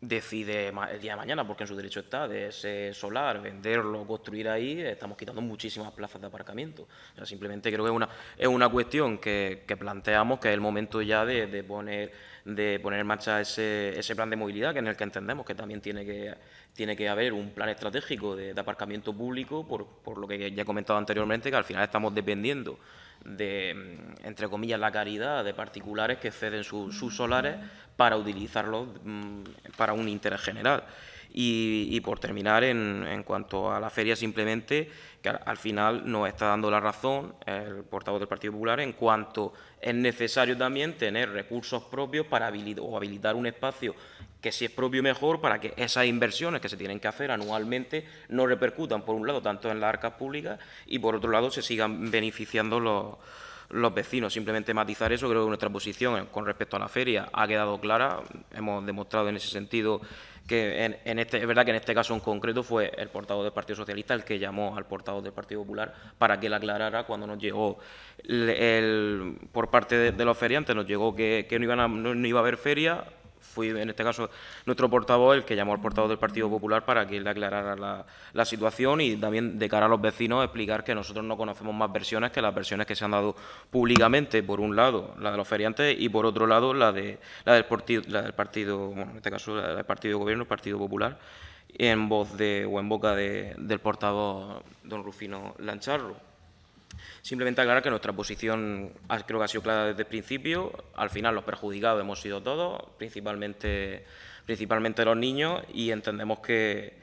decide el día de mañana, porque en su derecho está, de ese solar, venderlo, construir ahí, estamos quitando muchísimas plazas de aparcamiento. O sea, simplemente creo que es una cuestión que planteamos, que es el momento ya de poner en marcha ese plan de movilidad, que en el que entendemos que también tiene que haber un plan estratégico de aparcamiento público, por lo que ya he comentado anteriormente, que al final estamos dependiendo de, entre comillas, la caridad de particulares que ceden sus solares para utilizarlos para un interés general. Y por terminar, en cuanto a la feria, simplemente que al final nos está dando la razón el portavoz del Partido Popular en cuanto es necesario también tener recursos propios para habilitar un espacio que, si es propio, mejor, para que esas inversiones que se tienen que hacer anualmente no repercutan, por un lado, tanto en las arcas públicas y, por otro lado, se sigan beneficiando los vecinos. Simplemente matizar eso. Creo que nuestra posición con respecto a la feria ha quedado clara. Hemos demostrado en ese sentido que es verdad que en este caso en concreto fue el portavoz del Partido Socialista el que llamó al portavoz del Partido Popular para que le aclarara cuando nos llegó por parte de los feriantes, nos llegó que no iba a haber feria. Fui, en este caso, nuestro portavoz el que llamó al portavoz del Partido Popular para que le aclarara la situación y también, de cara a los vecinos, explicar que nosotros no conocemos más versiones que las versiones que se han dado públicamente, por un lado la de los feriantes y por otro lado la del partido, bueno, en este caso la del Partido de Gobierno, el Partido Popular, en boca del portavoz don Rufino Lancharro. Simplemente aclarar que nuestra posición creo que ha sido clara desde el principio. Al final los perjudicados hemos sido todos, principalmente los niños, y entendemos que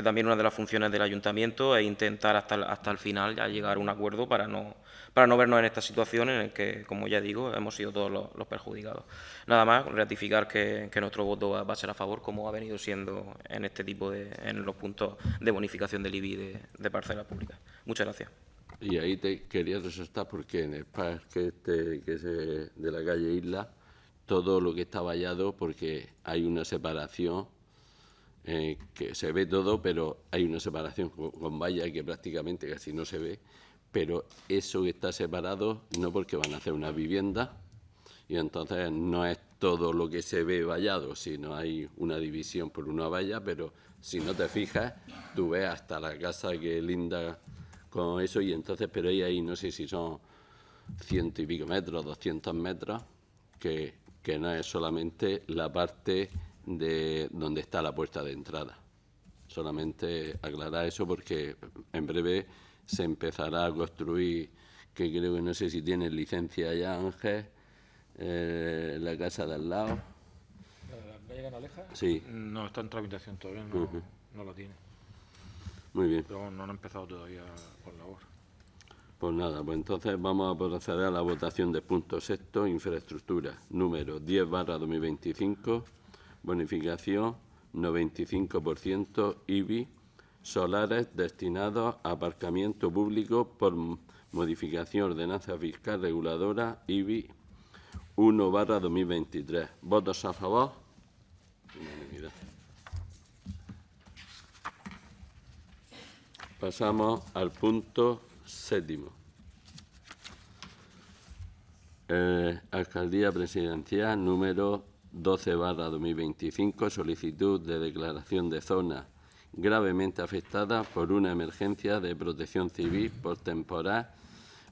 también una de las funciones del ayuntamiento es intentar hasta el final ya llegar a un acuerdo para no vernos en esta situación en la que, como ya digo, hemos sido todos los perjudicados. Nada más, ratificar que nuestro voto va a ser a favor, como ha venido siendo en este tipo en los puntos de bonificación del IBI de parcelas públicas. Muchas gracias. Y ahí te quería resaltar porque en el parque de la calle Isla, todo lo que está vallado, porque hay una separación, que se ve todo, pero hay una separación con valla que prácticamente casi no se ve, pero eso que está separado no, porque van a hacer una vivienda y entonces no es todo lo que se ve vallado, sino hay una división por una valla, pero si no te fijas, tú ves hasta la casa que linda con eso, y entonces, pero ahí no sé si son 100 y pico metros, 200 metros, que no es solamente la parte de donde está la puerta de entrada. Solamente aclarar eso, porque en breve se empezará a construir, que creo que no sé si tienen licencia ya, Ángel, la casa de al lado. ¿La calle Canaleja? Sí. No, está en tramitación todavía, no la tiene. Muy bien. Pero no han empezado todavía con la obra. Pues nada, pues entonces vamos a proceder a la votación del punto sexto, infraestructura, número 10/2025, bonificación 95% IBI, solares destinados a aparcamiento público por modificación ordenanza fiscal reguladora IBI 1/2023. ¿Votos a favor? Unanimidad. Pasamos al punto 7. Alcaldía Presidencial número 12/2025, solicitud de declaración de zona gravemente afectada por una emergencia de protección civil por temporal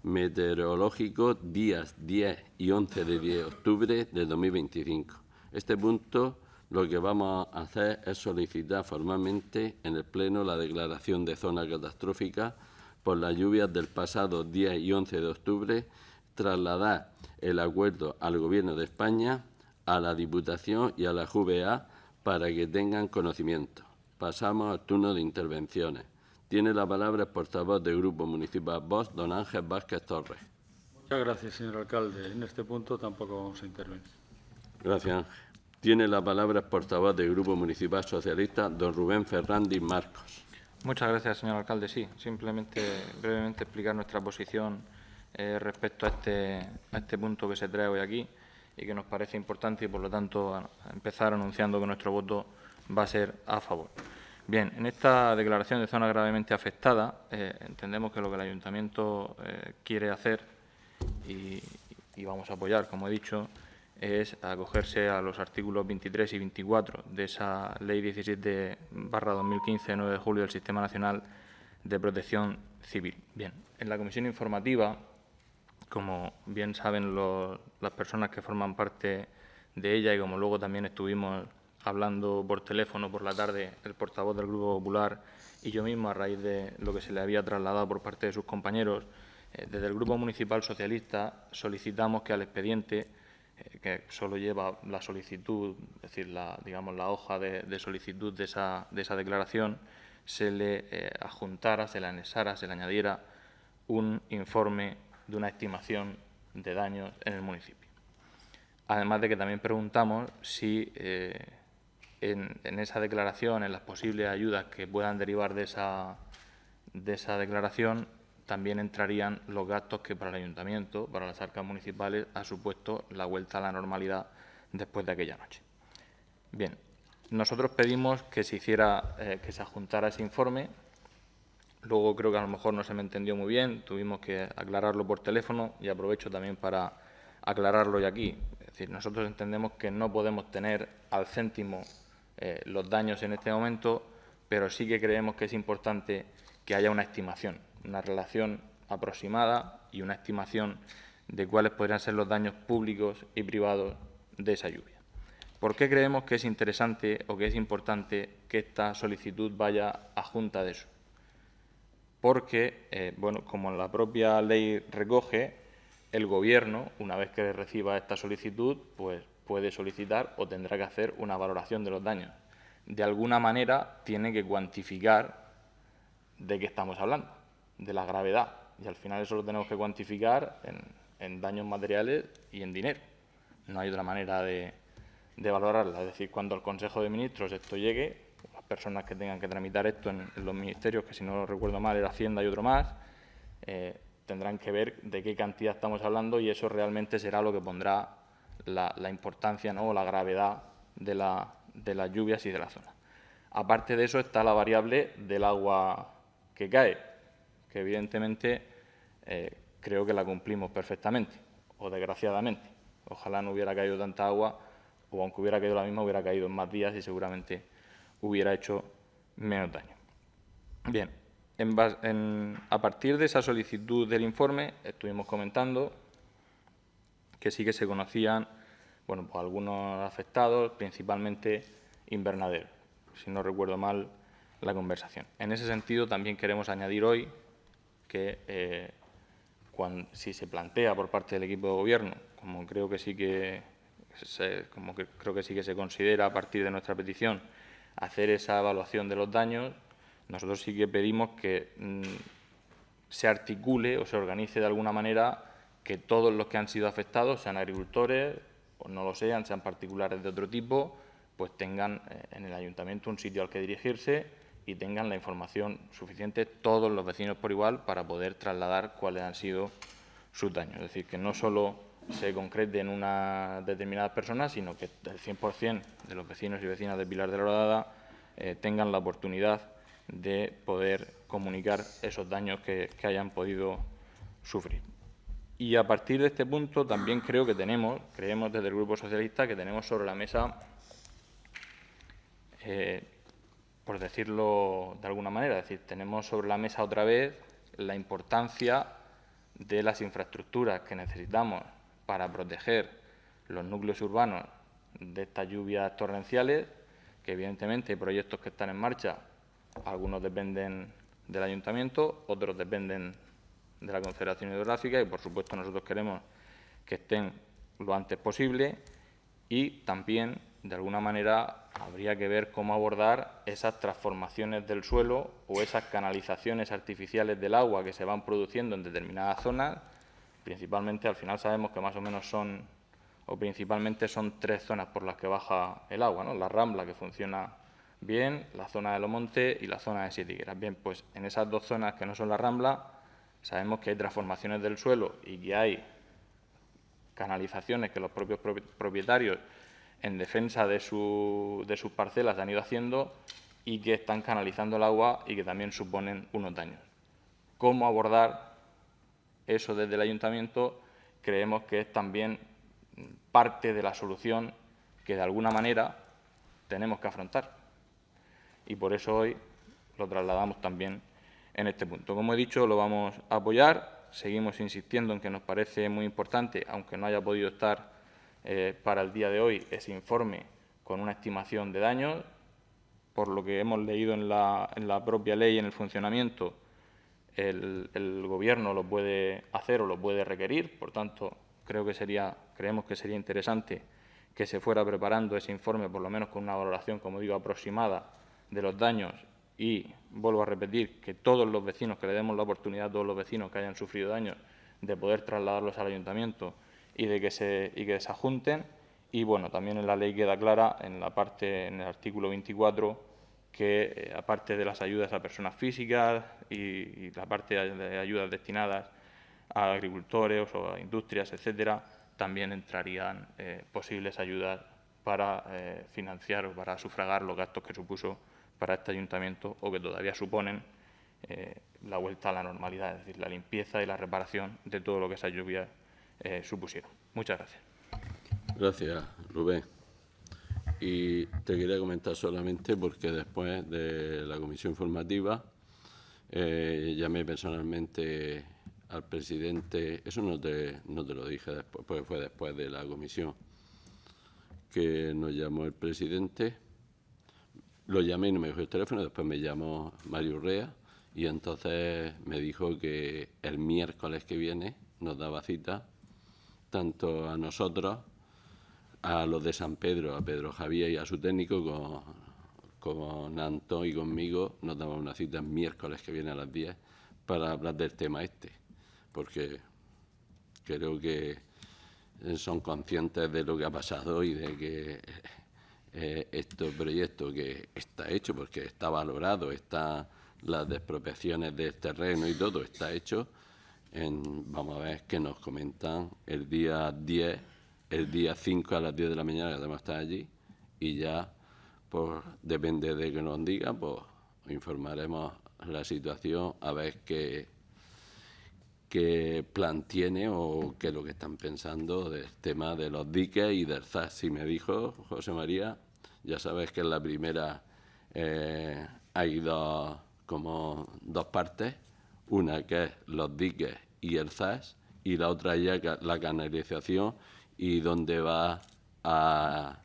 meteorológico días 10 y 11 de octubre de 2025. Este punto lo que vamos a hacer es solicitar formalmente en el Pleno la declaración de zona catastrófica por las lluvias del pasado 10 y 11 de octubre, trasladar el acuerdo al Gobierno de España, a la Diputación y a la JVA para que tengan conocimiento. Pasamos al turno de intervenciones. Tiene la palabra el portavoz del Grupo Municipal Vox, don Ángel Vázquez Torres. Muchas gracias, señor alcalde. En este punto tampoco vamos a intervenir. Gracias, Ángel. Tiene la palabra el portavoz del Grupo Municipal Socialista, don Rubén Fernández Marcos. Muchas gracias, señor alcalde. Sí, simplemente brevemente explicar nuestra posición respecto a este punto que se trae hoy aquí y que nos parece importante y, por lo tanto, empezar anunciando que nuestro voto va a ser a favor. Bien, en esta declaración de zona gravemente afectada entendemos que lo que el Ayuntamiento quiere hacer y vamos a apoyar, como he dicho, es acogerse a los artículos 23 y 24 de esa Ley 17/2015, de 9 de julio del Sistema Nacional de Protección Civil. Bien, en la comisión informativa, como bien saben las personas que forman parte de ella y como luego también estuvimos hablando por teléfono por la tarde el portavoz del Grupo Popular y yo mismo a raíz de lo que se le había trasladado por parte de sus compañeros, desde el Grupo Municipal Socialista solicitamos que al expediente, que solo lleva la solicitud, es decir, la hoja de solicitud de esa declaración, se le adjuntara, se le anexara, se le añadiera un informe de una estimación de daños en el municipio. Además de que también preguntamos si en esa declaración, en las posibles ayudas que puedan derivar de esa declaración, también entrarían los gastos que para el Ayuntamiento, para las arcas municipales, ha supuesto la vuelta a la normalidad después de aquella noche. Bien, nosotros pedimos que se hiciera, que se adjuntara ese informe. Luego creo que a lo mejor no se me entendió muy bien, tuvimos que aclararlo por teléfono y aprovecho también para aclararlo hoy aquí. Es decir, nosotros entendemos que no podemos tener al céntimo los daños en este momento, pero sí que creemos que es importante que haya una estimación, una relación aproximada y una estimación de cuáles podrían ser los daños públicos y privados de esa lluvia. ¿Por qué creemos que es interesante o que es importante que esta solicitud vaya adjunta de eso? Porque, como la propia ley recoge, el Gobierno, una vez que reciba esta solicitud, pues puede solicitar o tendrá que hacer una valoración de los daños. De alguna manera tiene que cuantificar de qué estamos hablando, de la gravedad. Y al final eso lo tenemos que cuantificar en daños materiales y en dinero. No hay otra manera de valorarla. Es decir, cuando al Consejo de Ministros esto llegue, las personas que tengan que tramitar esto en los ministerios, que si no lo recuerdo mal era Hacienda y otro más, tendrán que ver de qué cantidad estamos hablando y eso realmente será lo que pondrá la importancia, ¿no?, o la gravedad de las lluvias y de la zona. Aparte de eso está la variable del agua que cae, que evidentemente creo que la cumplimos perfectamente, o desgraciadamente. Ojalá no hubiera caído tanta agua, o aunque hubiera caído la misma, hubiera caído en más días y seguramente hubiera hecho menos daño. Bien, a partir de esa solicitud del informe, estuvimos comentando que sí que se conocían pues algunos afectados, principalmente invernaderos, si no recuerdo mal la conversación. En ese sentido, también queremos añadir hoy que si se plantea por parte del equipo de Gobierno, como creo que sí que se considera a partir de nuestra petición, hacer esa evaluación de los daños, nosotros sí que pedimos que se articule o se organice de alguna manera que todos los que han sido afectados, sean agricultores o no lo sean particulares de otro tipo, pues tengan en el ayuntamiento un sitio al que dirigirse y tengan la información suficiente todos los vecinos por igual para poder trasladar cuáles han sido sus daños. Es decir, que no solo se concrete en una determinada persona, sino que el 100% de los vecinos y vecinas de Pilar de la Horadada tengan la oportunidad de poder comunicar esos daños que hayan podido sufrir. Y a partir de este punto también creemos desde el Grupo Socialista que tenemos sobre la mesa, por decirlo de alguna manera, es decir, tenemos sobre la mesa otra vez la importancia de las infraestructuras que necesitamos para proteger los núcleos urbanos de estas lluvias torrenciales, que evidentemente hay proyectos que están en marcha, algunos dependen del ayuntamiento, otros dependen de la Confederación Hidrográfica y, por supuesto, nosotros queremos que estén lo antes posible y también, de alguna manera, habría que ver cómo abordar esas transformaciones del suelo o esas canalizaciones artificiales del agua que se van produciendo en determinadas zonas. Principalmente, al final sabemos que más o menos principalmente son 3 zonas por las que baja el agua, ¿no? La Rambla, que funciona bien, la zona de Lomonte y la zona de Siete Higueras. Bien, pues en esas 2 zonas que no son la Rambla, sabemos que hay transformaciones del suelo y que hay canalizaciones que los propios propietarios, en defensa de sus parcelas, han ido haciendo y que están canalizando el agua y que también suponen unos daños. ¿Cómo abordar eso desde el ayuntamiento? Creemos que es también parte de la solución que, de alguna manera, tenemos que afrontar. Y por eso hoy lo trasladamos también en este punto. Como he dicho, lo vamos a apoyar. Seguimos insistiendo en que nos parece muy importante, aunque no haya podido estar para el día de hoy, ese informe con una estimación de daños. Por lo que hemos leído en la propia ley, en el funcionamiento, el Gobierno lo puede hacer o lo puede requerir. Por tanto, creemos que sería interesante que se fuera preparando ese informe, por lo menos con una valoración, como digo, aproximada de los daños. Y vuelvo a repetir que todos los vecinos, que le demos la oportunidad a todos los vecinos que hayan sufrido daños de poder trasladarlos al ayuntamiento y de que se adjunten. Y bueno, también en la ley queda clara en el artículo 24, que aparte de las ayudas a personas físicas y la parte de ayudas destinadas a agricultores o a industrias, etcétera, también entrarían posibles ayudas para financiar o para sufragar los gastos que supuso para este ayuntamiento o que todavía suponen la vuelta a la normalidad, es decir, la limpieza y la reparación de todo lo que esas lluvias supusieron. Muchas gracias. Gracias, Rubén. Y te quería comentar solamente porque después de la comisión informativa llamé personalmente al presidente, eso no te lo dije después, porque fue después de la comisión, que nos llamó el presidente, lo llamé y no me cogió el teléfono, después me llamó Mario Urrea y entonces me dijo que el miércoles que viene nos daba cita, tanto a nosotros, a los de San Pedro, a Pedro Javier y a su técnico, con Antón y conmigo, nos daba una cita el miércoles que viene a las 10 para hablar del tema porque creo que son conscientes de lo que ha pasado y de que este proyecto que está hecho, porque está valorado, está las expropiaciones del terreno y todo está hecho. Vamos a ver qué nos comentan el día 10, el día 5 a las 10 de la mañana, que debemos estar allí, y ya, pues depende de que nos digan, pues informaremos la situación a ver qué plan tiene o qué es lo que están pensando del tema de los diques y del ZAS. Si me dijo José María, ya sabes que en la primera hay dos partes, una que es los diques y el ZAS, y la otra ya la canalización y donde va a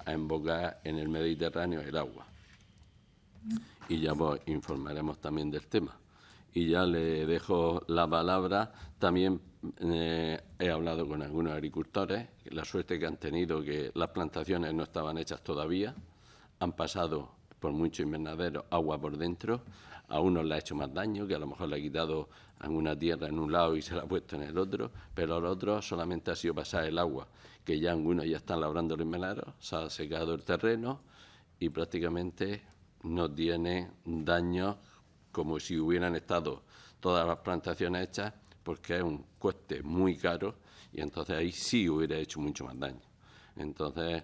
embocar en el Mediterráneo el agua. Y ya pues informaremos también del tema. Y ya le dejo la palabra. También he hablado con algunos agricultores, la suerte que han tenido, que las plantaciones no estaban hechas todavía, han pasado por mucho invernadero, agua por dentro. A unos le ha hecho más daño, que a lo mejor le ha quitado alguna tierra en un lado y se la ha puesto en el otro, pero a los otros solamente ha sido pasar el agua, que ya algunos ya están labrando los invernaderos, se ha secado el terreno y prácticamente no tiene daño como si hubieran estado todas las plantaciones hechas, porque es un coste muy caro y entonces ahí sí hubiera hecho mucho más daño. Entonces,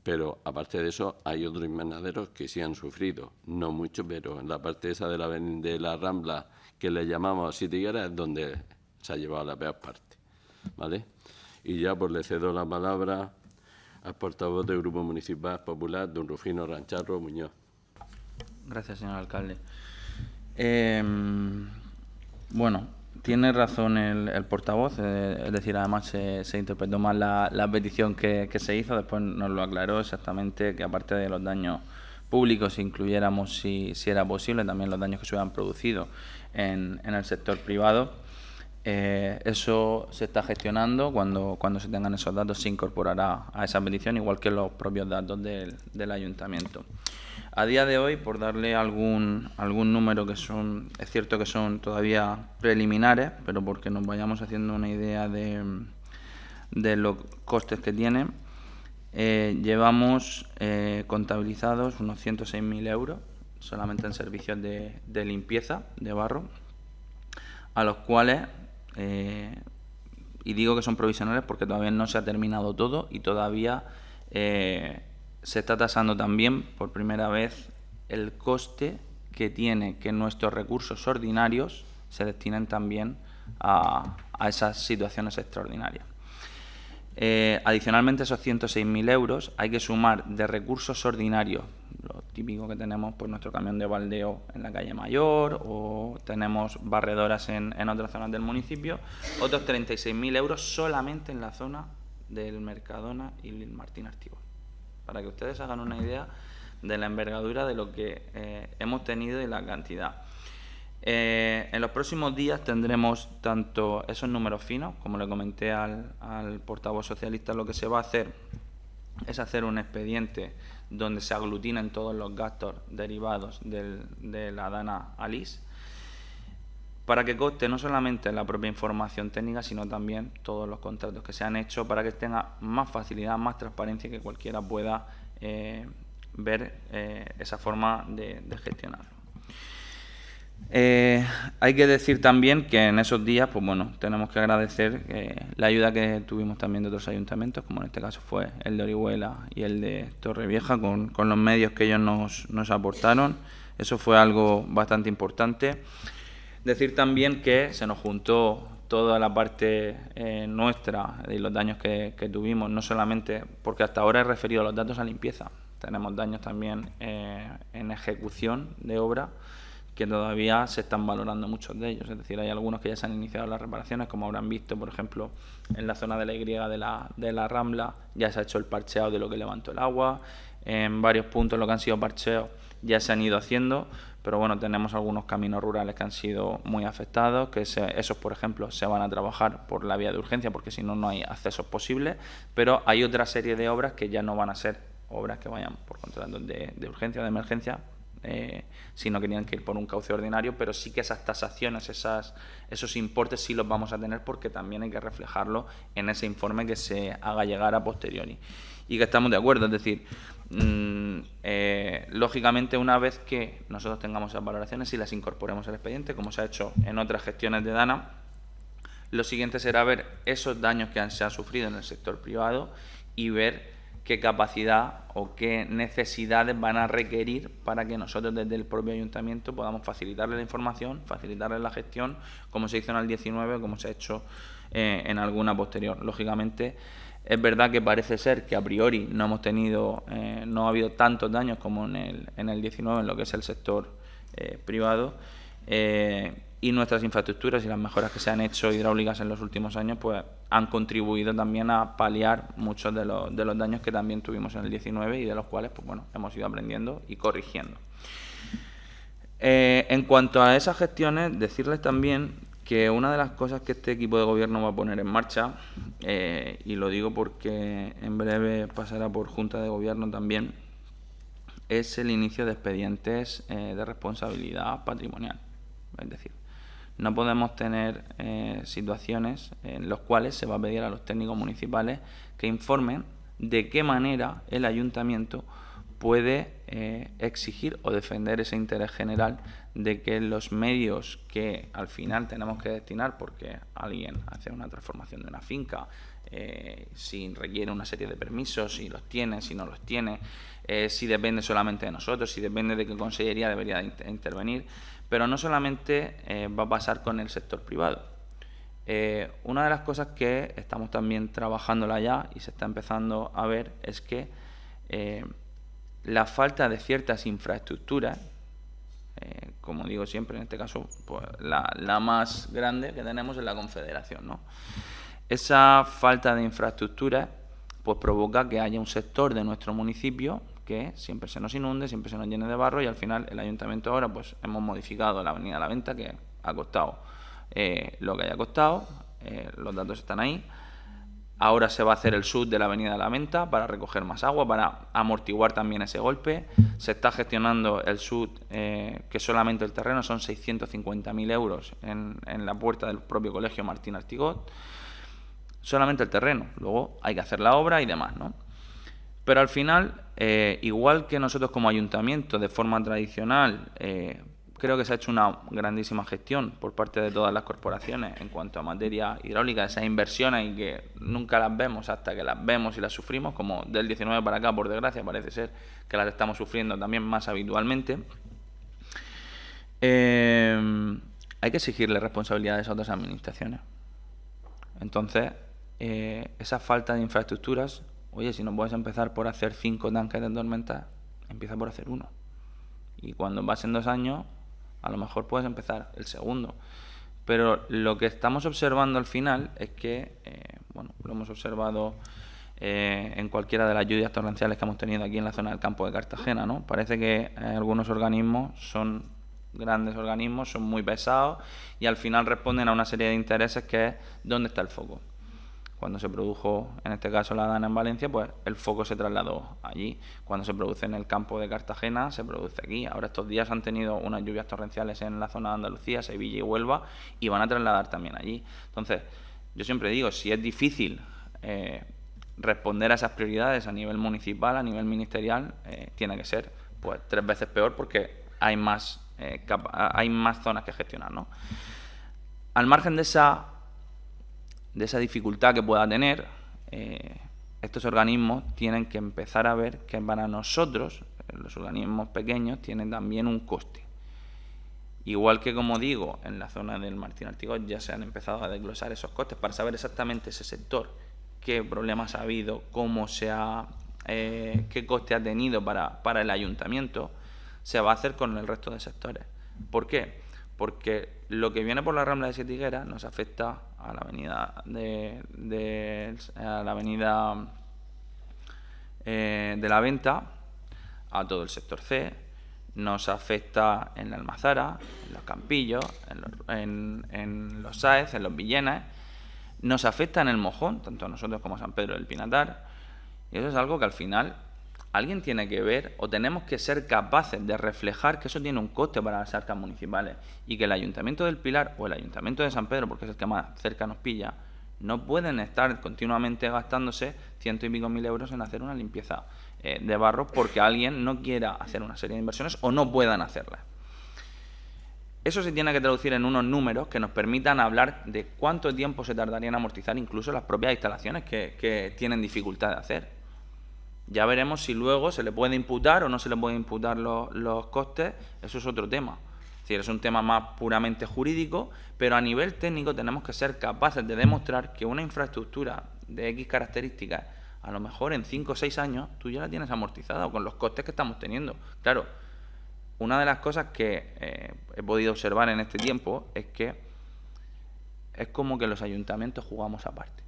pero aparte de eso, hay otros invernaderos que sí han sufrido, no mucho, pero en la parte esa de la Rambla, que le llamamos Sitiguera, es donde se ha llevado la peor parte, ¿vale? Y ya pues le cedo la palabra al portavoz del Grupo Municipal Popular, don Rufino Rancharro Muñoz. Gracias, señor alcalde. Bueno, tiene razón el portavoz, es decir, además se interpretó mal la petición que se hizo, después nos lo aclaró exactamente, que aparte de los daños públicos incluyéramos, si era posible, también los daños que se hubieran producido en el sector privado. Eso se está gestionando, cuando se tengan esos datos se incorporará a esa petición, igual que los propios datos del ayuntamiento. A día de hoy, por darle algún número que es cierto que son todavía preliminares, pero porque nos vayamos haciendo una idea de los costes que tiene, llevamos contabilizados unos 106.000 euros solamente en servicios de limpieza de barro, a los cuales, y digo que son provisionales porque todavía no se ha terminado todo y todavía se está tasando también por primera vez el coste que tiene que nuestros recursos ordinarios se destinen también a esas situaciones extraordinarias. Adicionalmente a esos 106.000 euros hay que sumar de recursos ordinarios, lo típico que tenemos, pues nuestro camión de baldeo en la calle Mayor, o tenemos barredoras en otras zonas del municipio, otros 36.000 euros solamente en la zona del Mercadona y Martín Artibón, para que ustedes hagan una idea de la envergadura de lo que hemos tenido y la cantidad. En los próximos días tendremos tanto esos números finos, como le comenté al portavoz socialista, lo que se va a hacer es hacer un expediente donde se aglutinen todos los gastos derivados de la DANA ALIS, para que conste no solamente la propia información técnica, sino también todos los contratos que se han hecho, para que tenga más facilidad, más transparencia y que cualquiera pueda ver esa forma de gestionarlo. Hay que decir también que en esos días, pues bueno, tenemos que agradecer la ayuda que tuvimos también de otros ayuntamientos, como en este caso fue el de Orihuela y el de Torrevieja, con los medios que ellos nos aportaron. Eso fue algo bastante importante. Decir también que se nos juntó toda la parte nuestra y los daños que tuvimos, no solamente porque hasta ahora he referido los datos a limpieza, tenemos daños también en ejecución de obra, que todavía se están valorando muchos de ellos. Es decir, hay algunos que ya se han iniciado las reparaciones, como habrán visto, por ejemplo, en la zona de la Y de la Rambla ya se ha hecho el parcheado de lo que levantó el agua, en varios puntos lo que han sido parcheos ya se han ido haciendo, pero bueno, tenemos algunos caminos rurales que han sido muy afectados, que esos, por ejemplo, se van a trabajar por la vía de urgencia, porque si no, no hay accesos posibles, pero hay otra serie de obras que ya no van a ser obras que vayan por contratos de urgencia o de emergencia, sino que tienen que ir por un cauce ordinario, pero sí que esas tasaciones, esos importes sí los vamos a tener, porque también hay que reflejarlo en ese informe que se haga llegar a posteriori. Y que estamos de acuerdo, es decir, lógicamente una vez que nosotros tengamos esas valoraciones y las incorporemos al expediente, como se ha hecho en otras gestiones de DANA, lo siguiente será ver esos daños que se han sufrido en el sector privado y ver qué capacidad o qué necesidades van a requerir para que nosotros desde el propio ayuntamiento podamos facilitarle la información, facilitarle la gestión, como se hizo en el 19 o como se ha hecho en alguna posterior. Lógicamente, es verdad que parece ser que a priori no hemos tenido, no ha habido tantos daños como en el 19 en lo que es el sector privado, y nuestras infraestructuras y las mejoras que se han hecho hidráulicas en los últimos años pues han contribuido también a paliar muchos de los daños que también tuvimos en el 19 y de los cuales pues bueno, hemos ido aprendiendo y corrigiendo. En cuanto a esas gestiones, decirles también que una de las cosas que este equipo de gobierno va a poner en marcha, y lo digo porque en breve pasará por Junta de Gobierno también, es el inicio de expedientes de responsabilidad patrimonial. Es decir, no podemos tener situaciones en las cuales se va a pedir a los técnicos municipales que informen de qué manera el ayuntamiento puede exigir o defender ese interés general de que los medios que al final tenemos que destinar, porque alguien hace una transformación de una finca, si requiere una serie de permisos, si los tiene, si no los tiene, si depende solamente de nosotros, si depende de qué consellería debería intervenir, pero no solamente va a pasar con el sector privado. Una de las cosas que estamos también trabajándola ya y se está empezando a ver es que la falta de ciertas infraestructuras, como digo siempre, en este caso pues, la más grande que tenemos es la Confederación, ¿no? Esa falta de infraestructuras pues provoca que haya un sector de nuestro municipio que siempre se nos inunde, siempre se nos llene de barro y al final el ayuntamiento ahora pues hemos modificado la Avenida de la Venta, que ha costado lo que haya costado, los datos están ahí. Ahora se va a hacer el sud de la Avenida de la Venta para recoger más agua, para amortiguar también ese golpe. Se está gestionando el sud, que solamente el terreno son 650.000 euros en la puerta del propio colegio Martín Artigot. Solamente el terreno, luego hay que hacer la obra y demás, ¿no? Pero al final, igual que nosotros como ayuntamiento, de forma tradicional, creo que se ha hecho una grandísima gestión por parte de todas las corporaciones en cuanto a materia hidráulica, esas inversiones y que nunca las vemos hasta que las vemos y las sufrimos, como del 19 para acá, por desgracia, parece ser que las estamos sufriendo también más habitualmente. Hay que exigirle responsabilidades a otras administraciones. Entonces, esa falta de infraestructuras, oye, si no puedes empezar por hacer 5 tanques de tormenta, empieza por hacer 1. Y cuando pasen 2 años, a lo mejor puedes empezar el segundo. Pero lo que estamos observando al final es que, bueno, lo hemos observado en cualquiera de las lluvias torrenciales que hemos tenido aquí en la zona del campo de Cartagena, ¿no? Parece que algunos organismos son grandes organismos, son muy pesados y al final responden a una serie de intereses que es ¿dónde está el foco? Cuando se produjo, en este caso, la Dana en Valencia, pues el foco se trasladó allí. Cuando se produce en el campo de Cartagena, se produce aquí. Ahora estos días han tenido unas lluvias torrenciales en la zona de Andalucía, Sevilla y Huelva, y van a trasladar también allí. Entonces, yo siempre digo, si es difícil responder a esas prioridades a nivel municipal, a nivel ministerial, tiene que ser pues 3 veces peor porque hay más zonas que gestionar, ¿no? Al margen de esa dificultad que pueda tener, estos organismos tienen que empezar a ver que para nosotros, los organismos pequeños, tienen también un coste. Igual que, como digo, en la zona del Martín Artigot ya se han empezado a desglosar esos costes para saber exactamente ese sector, qué problemas ha habido, qué coste ha tenido para el ayuntamiento, se va a hacer con el resto de sectores. ¿Por qué? Porque lo que viene por la Rambla de Siete Higueras nos afecta a la avenida de la Venta, a todo el sector C, nos afecta en la Almazara, en los Campillos, en los Sáez, en los Villenas, nos afecta en el Mojón, tanto a nosotros como a San Pedro del Pinatar, y eso es algo que al final alguien tiene que ver o tenemos que ser capaces de reflejar que eso tiene un coste para las arcas municipales y que el Ayuntamiento del Pilar o el Ayuntamiento de San Pedro, porque es el que más cerca nos pilla, no pueden estar continuamente gastándose 100 y pico mil euros en hacer una limpieza de barro porque alguien no quiera hacer una serie de inversiones o no puedan hacerlas. Eso se tiene que traducir en unos números que nos permitan hablar de cuánto tiempo se tardaría en amortizar incluso las propias instalaciones que tienen dificultad de hacer. Ya veremos si luego se le puede imputar o no se le puede imputar los costes, eso es otro tema. Es decir, es un tema más puramente jurídico, pero a nivel técnico tenemos que ser capaces de demostrar que una infraestructura de X características, a lo mejor en 5 o 6 años, tú ya la tienes amortizada con los costes que estamos teniendo. Claro, una de las cosas que he podido observar en este tiempo es que es como que los ayuntamientos jugamos aparte.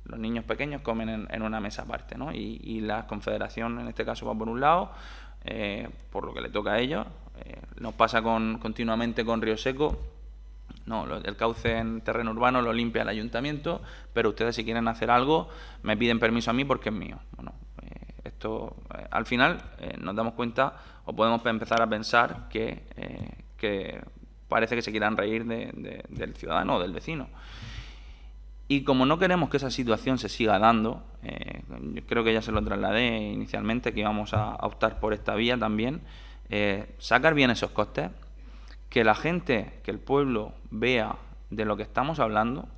Los niños pequeños comen en una mesa aparte, ¿no? Y la Confederación, en este caso, va por un lado, por lo que le toca a ellos. Nos pasa continuamente con Río Seco. No, el cauce en terreno urbano lo limpia el ayuntamiento, pero ustedes si quieren hacer algo me piden permiso a mí porque es mío. Bueno, Esto, al final, nos damos cuenta o podemos empezar a pensar que parece que se quieran reír del ciudadano o del vecino. Y como no queremos que esa situación se siga dando, yo creo que ya se lo trasladé inicialmente, que íbamos a optar por esta vía también, sacar bien esos costes, que la gente, que el pueblo vea de lo que estamos hablando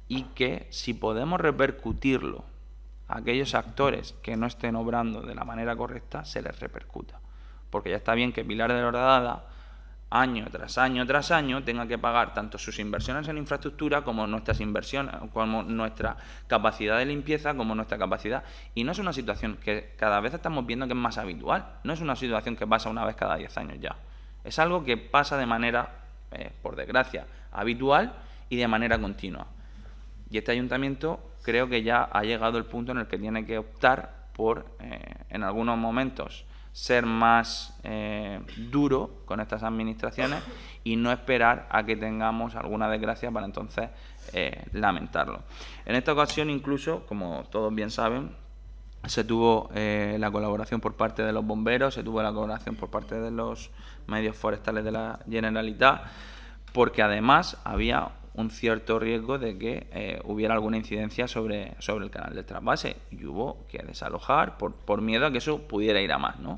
y que si podemos repercutirlo a aquellos actores que no estén obrando de la manera correcta, se les repercuta. Porque ya está bien que Pilar de la Horadada, año tras año tras año, tenga que pagar tanto sus inversiones en infraestructura como nuestras inversiones, como nuestra capacidad de limpieza, como nuestra capacidad. Y no es una situación que cada vez estamos viendo que es más habitual, no es una situación que pasa una vez cada 10 años ya. Es algo que pasa de manera, por desgracia, habitual y de manera continua. Y este ayuntamiento creo que ya ha llegado el punto en el que tiene que optar por, en algunos momentos, ser más duro con estas administraciones y no esperar a que tengamos alguna desgracia para entonces lamentarlo. En esta ocasión incluso, como todos bien saben, se tuvo la colaboración por parte de los bomberos, se tuvo la colaboración por parte de los medios forestales de la Generalitat, porque además había un cierto riesgo de que hubiera alguna incidencia sobre el canal del trasvase y hubo que desalojar por miedo a que eso pudiera ir a más, ¿no?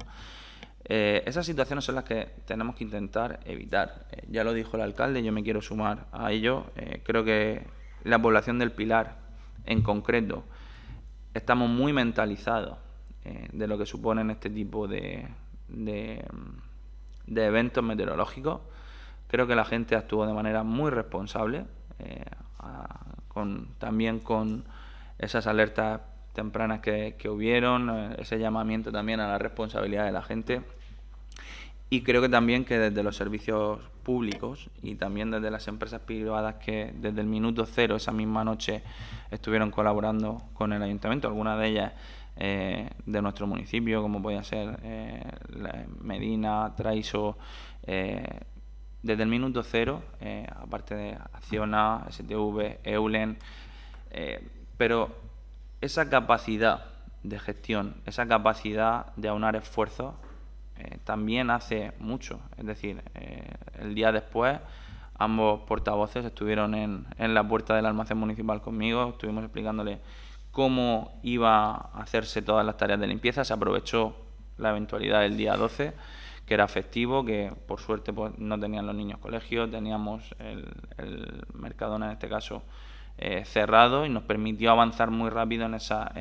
Esas situaciones son las que tenemos que intentar evitar. Ya lo dijo el alcalde, yo me quiero sumar a ello. Creo que la población del Pilar, en concreto, estamos muy mentalizados de lo que suponen este tipo de eventos meteorológicos. Creo que la gente actuó de manera muy responsable, también con esas alertas tempranas que hubieron, ese llamamiento también a la responsabilidad de la gente. Y creo que también que desde los servicios públicos y también desde las empresas privadas que desde el minuto cero, esa misma noche, estuvieron colaborando con el ayuntamiento, algunas de ellas de nuestro municipio, como podía ser Medina, Traiso, desde el minuto cero, aparte de Acciona, STV, Eulen, pero esa capacidad de gestión, esa capacidad de aunar esfuerzos, también hace mucho. Es decir, el día después, ambos portavoces estuvieron en la puerta del almacén municipal conmigo, estuvimos explicándole cómo iba a hacerse todas las tareas de limpieza. Se aprovechó la eventualidad del día 12, que era festivo, que por suerte pues, no tenían los niños colegio, teníamos el Mercadona en este caso cerrado y nos permitió avanzar muy rápido en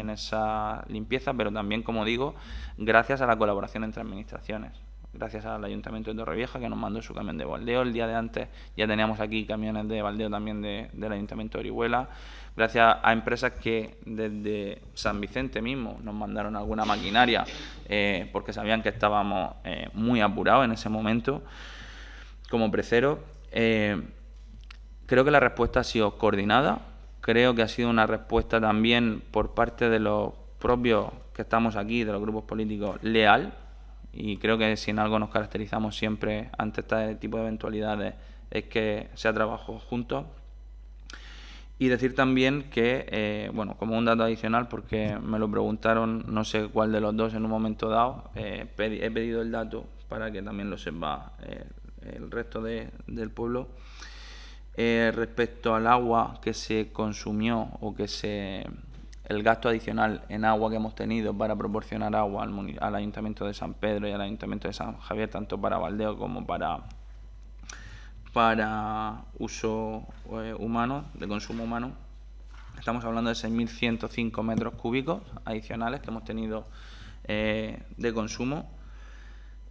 esa limpieza, pero también, como digo, gracias a la colaboración entre administraciones, gracias al Ayuntamiento de Torrevieja, que nos mandó su camión de baldeo. El día de antes ya teníamos aquí camiones de baldeo también del Ayuntamiento de Orihuela, gracias a empresas que desde San Vicente mismo nos mandaron alguna maquinaria porque sabían que estábamos muy apurados en ese momento como Preceros. Creo que la respuesta ha sido coordinada, creo que ha sido una respuesta también por parte de los propios que estamos aquí, de los grupos políticos, leal, y creo que si en algo nos caracterizamos siempre ante este tipo de eventualidades es que se ha trabajado juntos. Y decir también que, bueno, como un dato adicional, porque me lo preguntaron, no sé cuál de los dos en un momento dado, he pedido el dato para que también lo sepa el resto del pueblo. Respecto al agua que se consumió o que el gasto adicional en agua que hemos tenido para proporcionar agua al Ayuntamiento de San Pedro y al Ayuntamiento de San Javier, tanto para baldeo como para uso humano, de consumo humano, estamos hablando de 6.105 metros cúbicos adicionales que hemos tenido de consumo,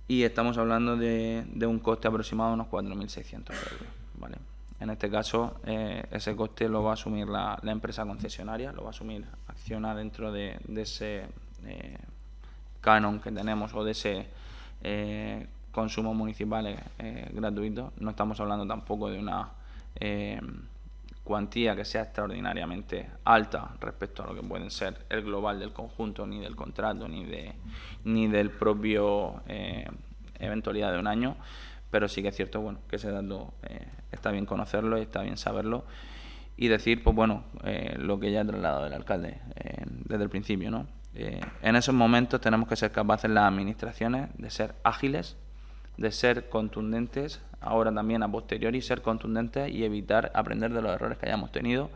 y estamos hablando de un coste aproximado de unos 4.600 euros, ¿vale? En este caso, ese coste lo va a asumir la empresa concesionaria, lo va a asumir Acciona dentro de ese canon que tenemos o de ese consumo municipal gratuito. No estamos hablando tampoco de una cuantía que sea extraordinariamente alta respecto a lo que pueden ser el global del conjunto, ni del contrato, ni del propio eventualidad de un año. Pero sí que es cierto, bueno, que ese dato está bien conocerlo y está bien saberlo, y decir, pues bueno, lo que ya ha trasladado el alcalde desde el principio, ¿no? En esos momentos tenemos que ser capaces las administraciones de ser ágiles, de ser contundentes, ahora también a posteriori ser contundentes y evitar aprender de los errores que hayamos tenido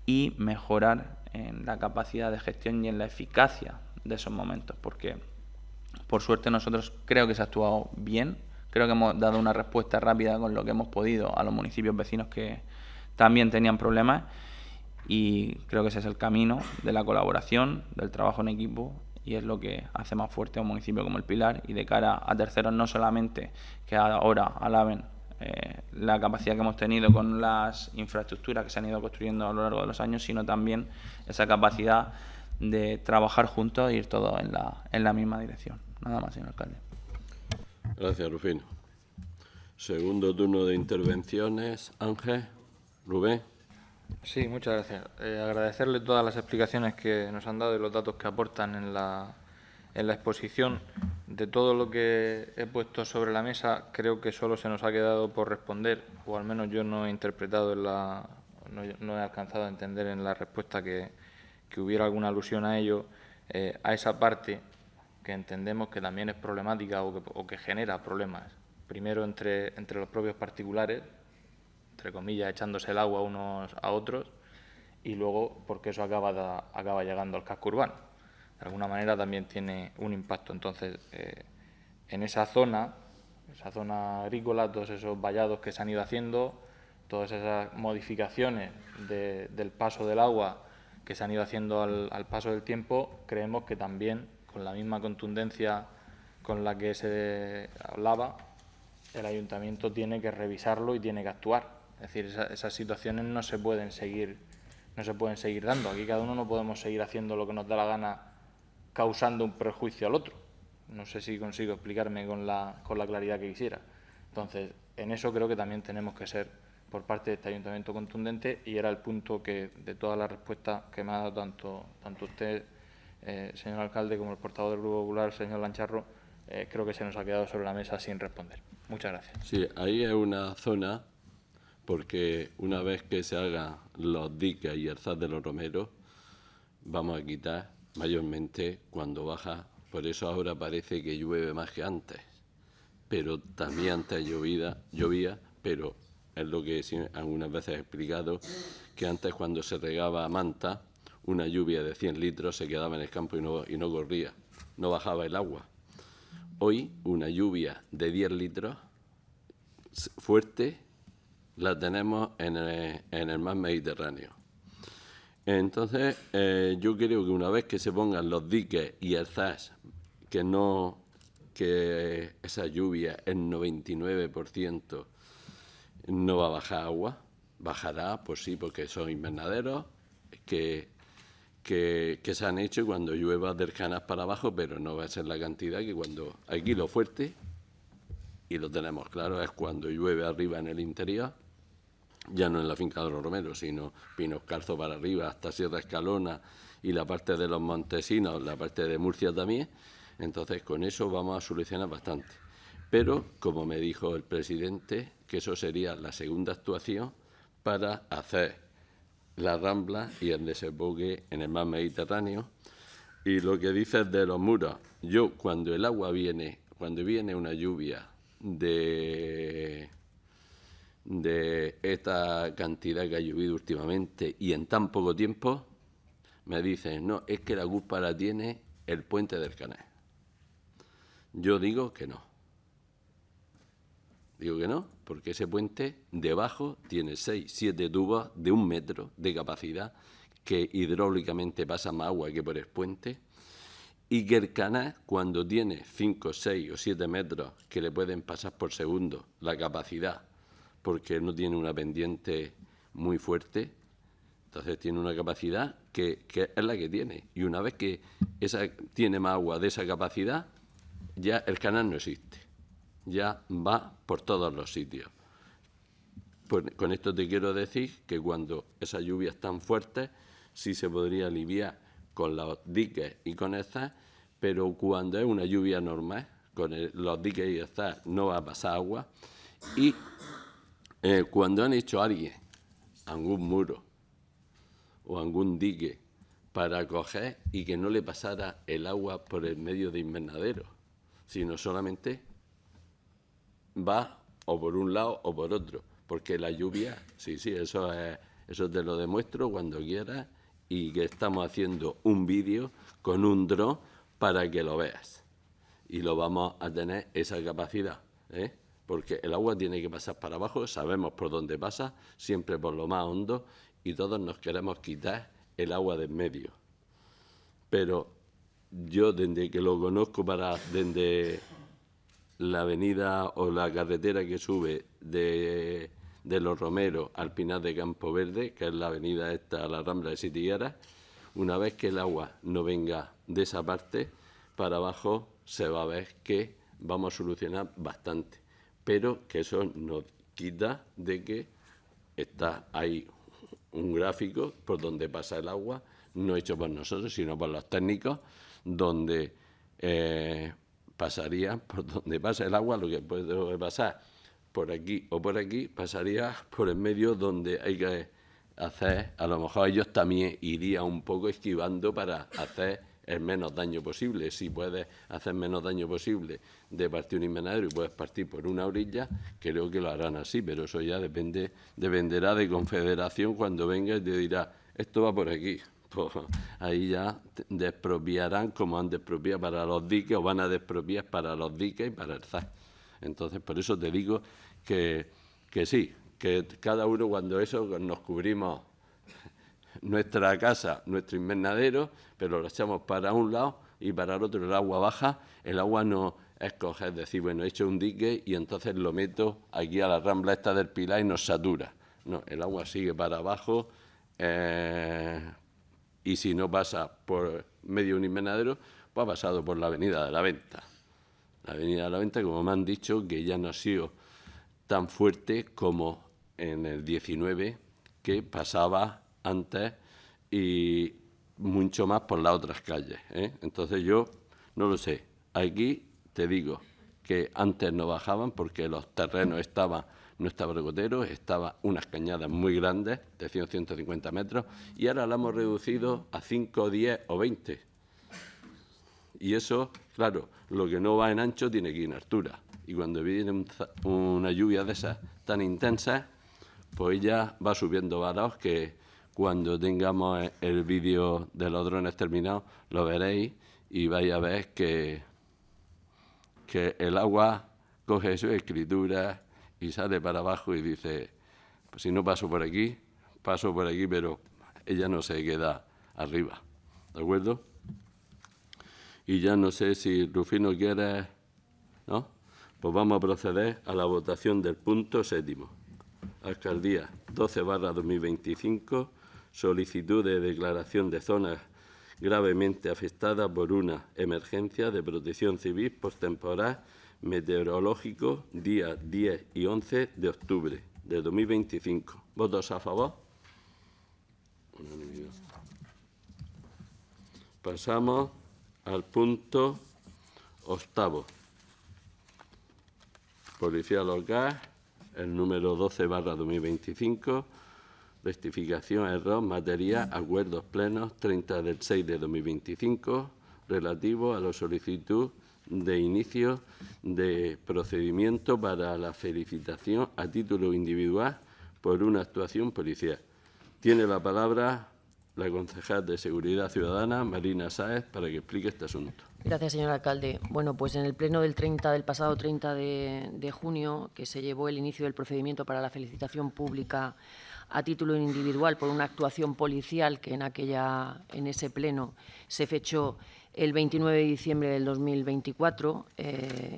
y mejorar en la capacidad de gestión y en la eficacia de esos momentos, porque por suerte nosotros creo que se ha actuado bien, creo que hemos dado una respuesta rápida con lo que hemos podido a los municipios vecinos que también tenían problemas, y creo que ese es el camino de la colaboración, del trabajo en equipo, y es lo que hace más fuerte a un municipio como El Pilar, y de cara a terceros no solamente que ahora alaben la capacidad que hemos tenido con las infraestructuras que se han ido construyendo a lo largo de los años, sino también esa capacidad de trabajar juntos e ir todos en la misma dirección. Nada más, señor alcalde. Gracias, Rufino. Segundo turno de intervenciones. Ángel, Rubén. Sí, muchas gracias. Agradecerle todas las explicaciones que nos han dado y los datos que aportan en la exposición. De todo lo que he puesto sobre la mesa, creo que solo se nos ha quedado por responder, o al menos yo no he interpretado, no he alcanzado a entender en la respuesta que hubiera alguna alusión a ello, a esa parte que entendemos que también es problemática o que genera problemas. Primero entre los propios particulares, entre comillas, echándose el agua unos a otros, y luego porque eso acaba llegando al casco urbano. De alguna manera también tiene un impacto. Entonces, en esa zona agrícola, todos esos vallados que se han ido haciendo, todas esas modificaciones del paso del agua que se han ido haciendo al paso del tiempo, creemos que también, con la misma contundencia con la que se hablaba, el ayuntamiento tiene que revisarlo y tiene que actuar. Es decir, esas situaciones no se pueden seguir dando. Aquí cada uno no podemos seguir haciendo lo que nos da la gana, causando un perjuicio al otro. No sé si consigo explicarme con la claridad que quisiera. Entonces, en eso creo que también tenemos que ser, por parte de este ayuntamiento, contundente, y era el punto que, de todas las respuestas que me ha dado tanto usted, señor alcalde, como el portavoz del Grupo Popular, señor Lancharro, creo que se nos ha quedado sobre la mesa sin responder. Muchas gracias. Sí, ahí es una zona, porque una vez que se hagan los diques y el zaz de los romeros, vamos a quitar mayormente cuando baja. Por eso ahora parece que llueve más que antes, pero también antes llovía, pero es lo que algunas veces he explicado, que antes cuando se regaba a manta, una lluvia de 100 litros se quedaba en el campo y no corría, no bajaba el agua. Hoy una lluvia de 10 litros fuerte la tenemos en el mar Mediterráneo. Entonces, yo creo que una vez que se pongan los diques y el zas, que esa lluvia, el 99%, no va a bajar agua, bajará, pues sí, porque son invernaderos que se han hecho cuando llueva del canal para abajo, pero no va a ser la cantidad que cuando aquí lo fuerte, y lo tenemos claro, es cuando llueve arriba en el interior, ya no en la finca de los Romeros, sino Pinos Calzo para arriba, hasta Sierra Escalona y la parte de los Montesinos, la parte de Murcia también. Entonces, con eso vamos a solucionar bastante. Pero, como me dijo el presidente, que eso sería la segunda actuación para hacer la Rambla y el desemboque en el mar Mediterráneo. Y lo que dices de los muros, yo cuando el agua viene, cuando viene una lluvia de esta cantidad que ha llovido últimamente y en tan poco tiempo, me dicen, no, es que la culpa la tiene el puente del Canal. Yo digo que no. Digo que no, porque ese puente debajo tiene 6, 7 tubos de 1 metro de capacidad, que hidráulicamente pasa más agua que por el puente, y que el canal, cuando tiene 5, 6 o 7 metros que le pueden pasar por segundo la capacidad, porque no tiene una pendiente muy fuerte, entonces tiene una capacidad que es la que tiene. Y una vez que esa tiene más agua de esa capacidad, ya el canal no existe. Ya va por todos los sitios. Pues con esto te quiero decir que cuando esas lluvias tan fuertes, sí se podría aliviar con los diques y con esas, pero cuando es una lluvia normal, con los diques y esas no va a pasar agua. Y cuando han hecho alguien algún muro o algún dique para coger y que no le pasara el agua por el medio de invernadero, sino solamente va o por un lado o por otro, porque la lluvia, sí, eso te lo demuestro cuando quieras, y que estamos haciendo un vídeo con un dron para que lo veas. Y lo vamos a tener esa capacidad, porque el agua tiene que pasar para abajo, sabemos por dónde pasa, siempre por lo más hondo, y todos nos queremos quitar el agua del medio. Pero yo, desde que lo conozco, desde la avenida o la carretera que sube de Los Romeros al Pinar de Campo Verde, que es la avenida esta, la Rambla de Sitigueras, una vez que el agua no venga de esa parte, para abajo se va a ver que vamos a solucionar bastante. Pero que eso nos quita de que está ahí un gráfico por donde pasa el agua, no hecho por nosotros, sino por los técnicos, donde pasaría por donde pasa el agua, lo que puede pasar por aquí o por aquí, pasaría por el medio donde hay que hacer, a lo mejor ellos también irían un poco esquivando para hacer el menos daño posible. Si puedes hacer menos daño posible de partir un invernadero y puedes partir por una orilla, creo que lo harán así, pero eso ya dependerá de Confederación cuando venga y te dirá, esto va por aquí. Pues ahí ya despropiarán como han despropiado para los diques, o van a despropiar para los diques y para el ZAC. Entonces, por eso te digo que sí, que cada uno cuando eso nos cubrimos nuestra casa, nuestro invernadero, pero lo echamos para un lado y para el otro el agua baja. El agua no es coger, decir, bueno, he hecho un dique y entonces lo meto aquí a la rambla esta del Pilar y nos satura. No, el agua sigue para abajo y si no pasa por medio de un invernadero, pues ha pasado por la Avenida de la Venta. La Avenida de la Venta, como me han dicho, que ya no ha sido tan fuerte como en el 19, que pasaba antes y mucho más por las otras calles, Entonces yo no lo sé. Aquí te digo que antes no bajaban porque los terrenos no estaban recoteros, estaban unas cañadas muy grandes, de 100 o 150 metros, y ahora la hemos reducido a 5, 10 o 20. Y eso, claro, lo que no va en ancho tiene que ir en altura. Y cuando viene una lluvia de esas tan intensas, pues ya va subiendo varados, que cuando tengamos el vídeo de los drones terminados lo veréis y vais a ver que el agua coge su escritura y sale para abajo y dice, pues si no paso por aquí, pero ella no se queda arriba, ¿de acuerdo? Y ya no sé si Rufino quiere, ¿no? Pues vamos a proceder a la votación del punto 7º. Alcaldía 12/2025, solicitud de declaración de zonas gravemente afectadas por una emergencia de protección civil por temporal meteorológico días 10 y 11 de octubre de 2025. ¿Votos a favor? Unanimidad. Pasamos al punto 8º. Policía local, el número 12/2025, rectificación, error, materia, acuerdos plenos, 30 del 6 de 2025, relativo a la solicitud de inicio de procedimiento para la felicitación a título individual por una actuación policial. Tiene la palabra la concejal de Seguridad Ciudadana, Marina Sáez, para que explique este asunto. Gracias, señor alcalde. Bueno, pues en el pleno del pasado 30 de junio, que se llevó el inicio del procedimiento para la felicitación pública a título individual por una actuación policial que en ese pleno se fechó el 29 de diciembre del 2024,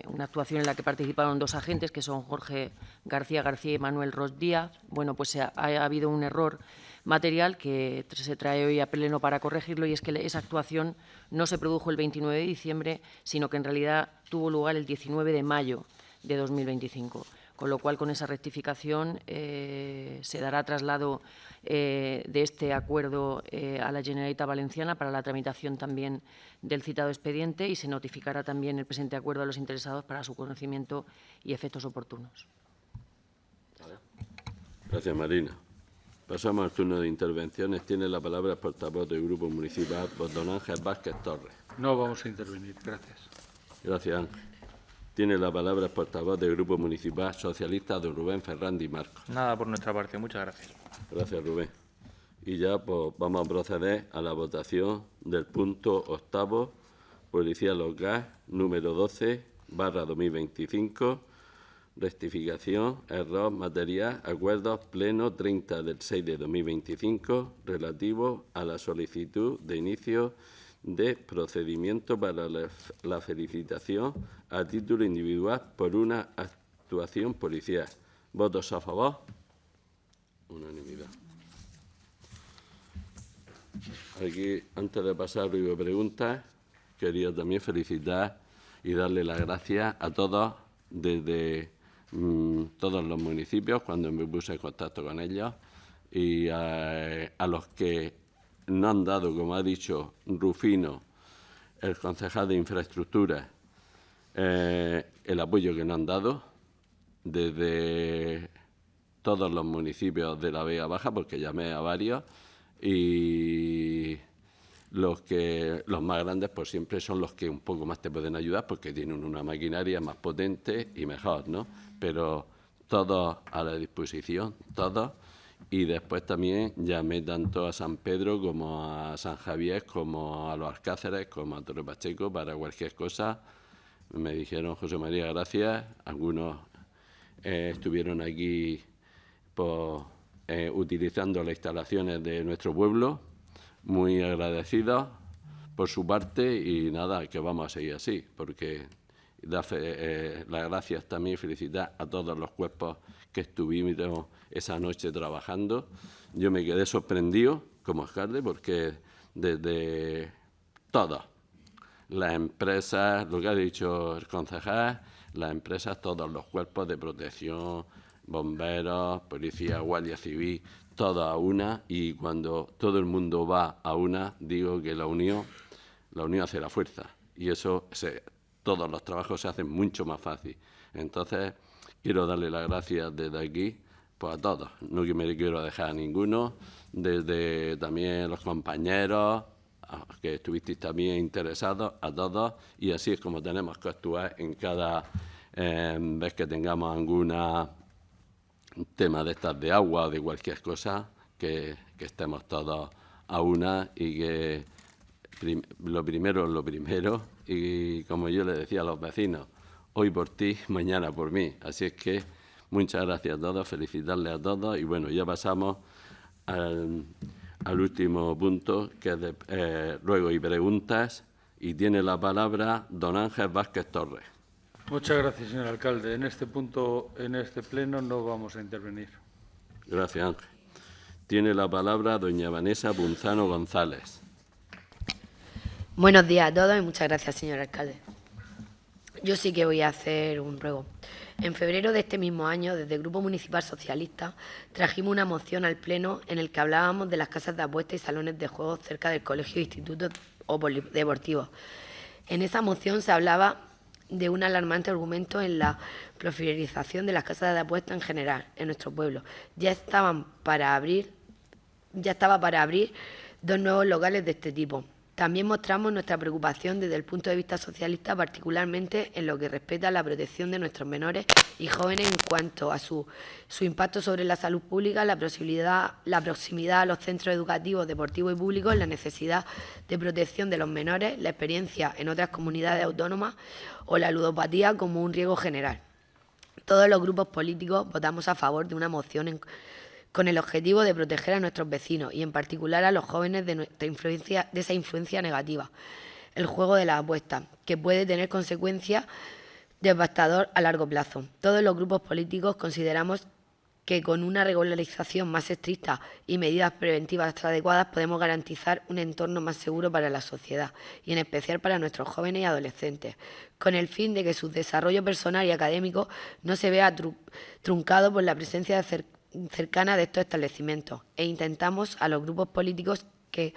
una actuación en la que participaron 2 agentes, que son Jorge García y Manuel Ros Díaz. Bueno, pues ha habido un error material que se trae hoy a pleno para corregirlo, y es que esa actuación no se produjo el 29 de diciembre, sino que en realidad tuvo lugar el 19 de mayo de 2025. Con lo cual, con esa rectificación, se dará traslado de este acuerdo a la Generalitat Valenciana para la tramitación también del citado expediente, y se notificará también el presente acuerdo a los interesados para su conocimiento y efectos oportunos. Gracias, Marina. Pasamos al turno de intervenciones. Tiene la palabra el portavoz del Grupo Municipal, don Ángel Vázquez Torres. No vamos a intervenir. Gracias. Gracias, Ángel. Tiene la palabra el portavoz del Grupo Municipal Socialista, don Rubén Ferrandi Marcos. Nada por nuestra parte. Muchas gracias. Gracias, Rubén. Y ya pues, vamos a proceder a la votación del punto 8, Policía Local, número 12/2025, rectificación, error material, acuerdos pleno 30 del 6 de 2025, relativo a la solicitud de inicio de procedimiento para la felicitación a título individual por una actuación policial. ¿Votos a favor? Unanimidad. Aquí, antes de pasar a la preguntas, quería también felicitar y darle las gracias a todos desde todos los municipios cuando me puse en contacto con ellos y a los que nos han dado, como ha dicho Rufino, el concejal de Infraestructura, el apoyo que nos han dado desde todos los municipios de la Vega Baja, porque llamé a varios, y los más grandes pues siempre son los que un poco más te pueden ayudar porque tienen una maquinaria más potente y mejor, ¿no? Pero todos a la disposición, todos. Y después también llamé tanto a San Pedro como a San Javier, como a los Alcáceres, como a Torre Pacheco para cualquier cosa. Me dijeron, José María, gracias. Algunos estuvieron aquí pues, utilizando las instalaciones de nuestro pueblo, muy agradecidos por su parte y nada, que vamos a seguir así, porque las gracias también, felicitar a todos los cuerpos que estuvimos esa noche trabajando. Yo me quedé sorprendido como alcalde porque desde todas las empresas, lo que ha dicho el concejal, las empresas, todos los cuerpos de protección, bomberos, policía, guardia civil, todas a una, y cuando todo el mundo va a una, digo que la unión hace la fuerza, y eso todos los trabajos se hacen mucho más fácil. Entonces, quiero darle las gracias desde aquí pues a todos, no que me quiero dejar a ninguno, desde también los compañeros que estuvisteis también interesados, a todos, y así es como tenemos que actuar en cada vez que tengamos alguna tema de estas de agua o de cualquier cosa, que estemos todos a una y que lo primero es lo primero, y como yo le decía a los vecinos, hoy por ti, mañana por mí. Así es que muchas gracias a todos, felicitarles a todos y bueno, ya pasamos al último punto, que es de ruegos y preguntas, y tiene la palabra don Ángel Vázquez Torres. Muchas gracias, señor alcalde. En este punto, en este pleno, no vamos a intervenir. Gracias, Ángel. Tiene la palabra doña Vanessa Punzano González. Buenos días a todos y muchas gracias, señor alcalde. Yo sí que voy a hacer un ruego. En febrero de este mismo año, desde el Grupo Municipal Socialista, trajimos una moción al Pleno en el que hablábamos de las casas de apuestas y salones de juegos cerca del colegio, institutos o polideportivos. En esa moción se hablaba de un alarmante argumento en la proliferación de las casas de apuestas en general en nuestro pueblo. Ya estaba para abrir 2 nuevos locales de este tipo. También mostramos nuestra preocupación desde el punto de vista socialista, particularmente en lo que respecta a la protección de nuestros menores y jóvenes en cuanto a su impacto sobre la salud pública, la proximidad a los centros educativos, deportivos y públicos, la necesidad de protección de los menores, la experiencia en otras comunidades autónomas o la ludopatía como un riesgo general. Todos los grupos políticos votamos a favor de una moción con el objetivo de proteger a nuestros vecinos y en particular a los jóvenes de esa influencia negativa, el juego de las apuestas, que puede tener consecuencias devastadoras a largo plazo. Todos los grupos políticos consideramos que con una regularización más estricta y medidas preventivas adecuadas podemos garantizar un entorno más seguro para la sociedad y en especial para nuestros jóvenes y adolescentes, con el fin de que su desarrollo personal y académico no se vea truncado por la presencia cercana de estos establecimientos, e intentamos a los grupos políticos que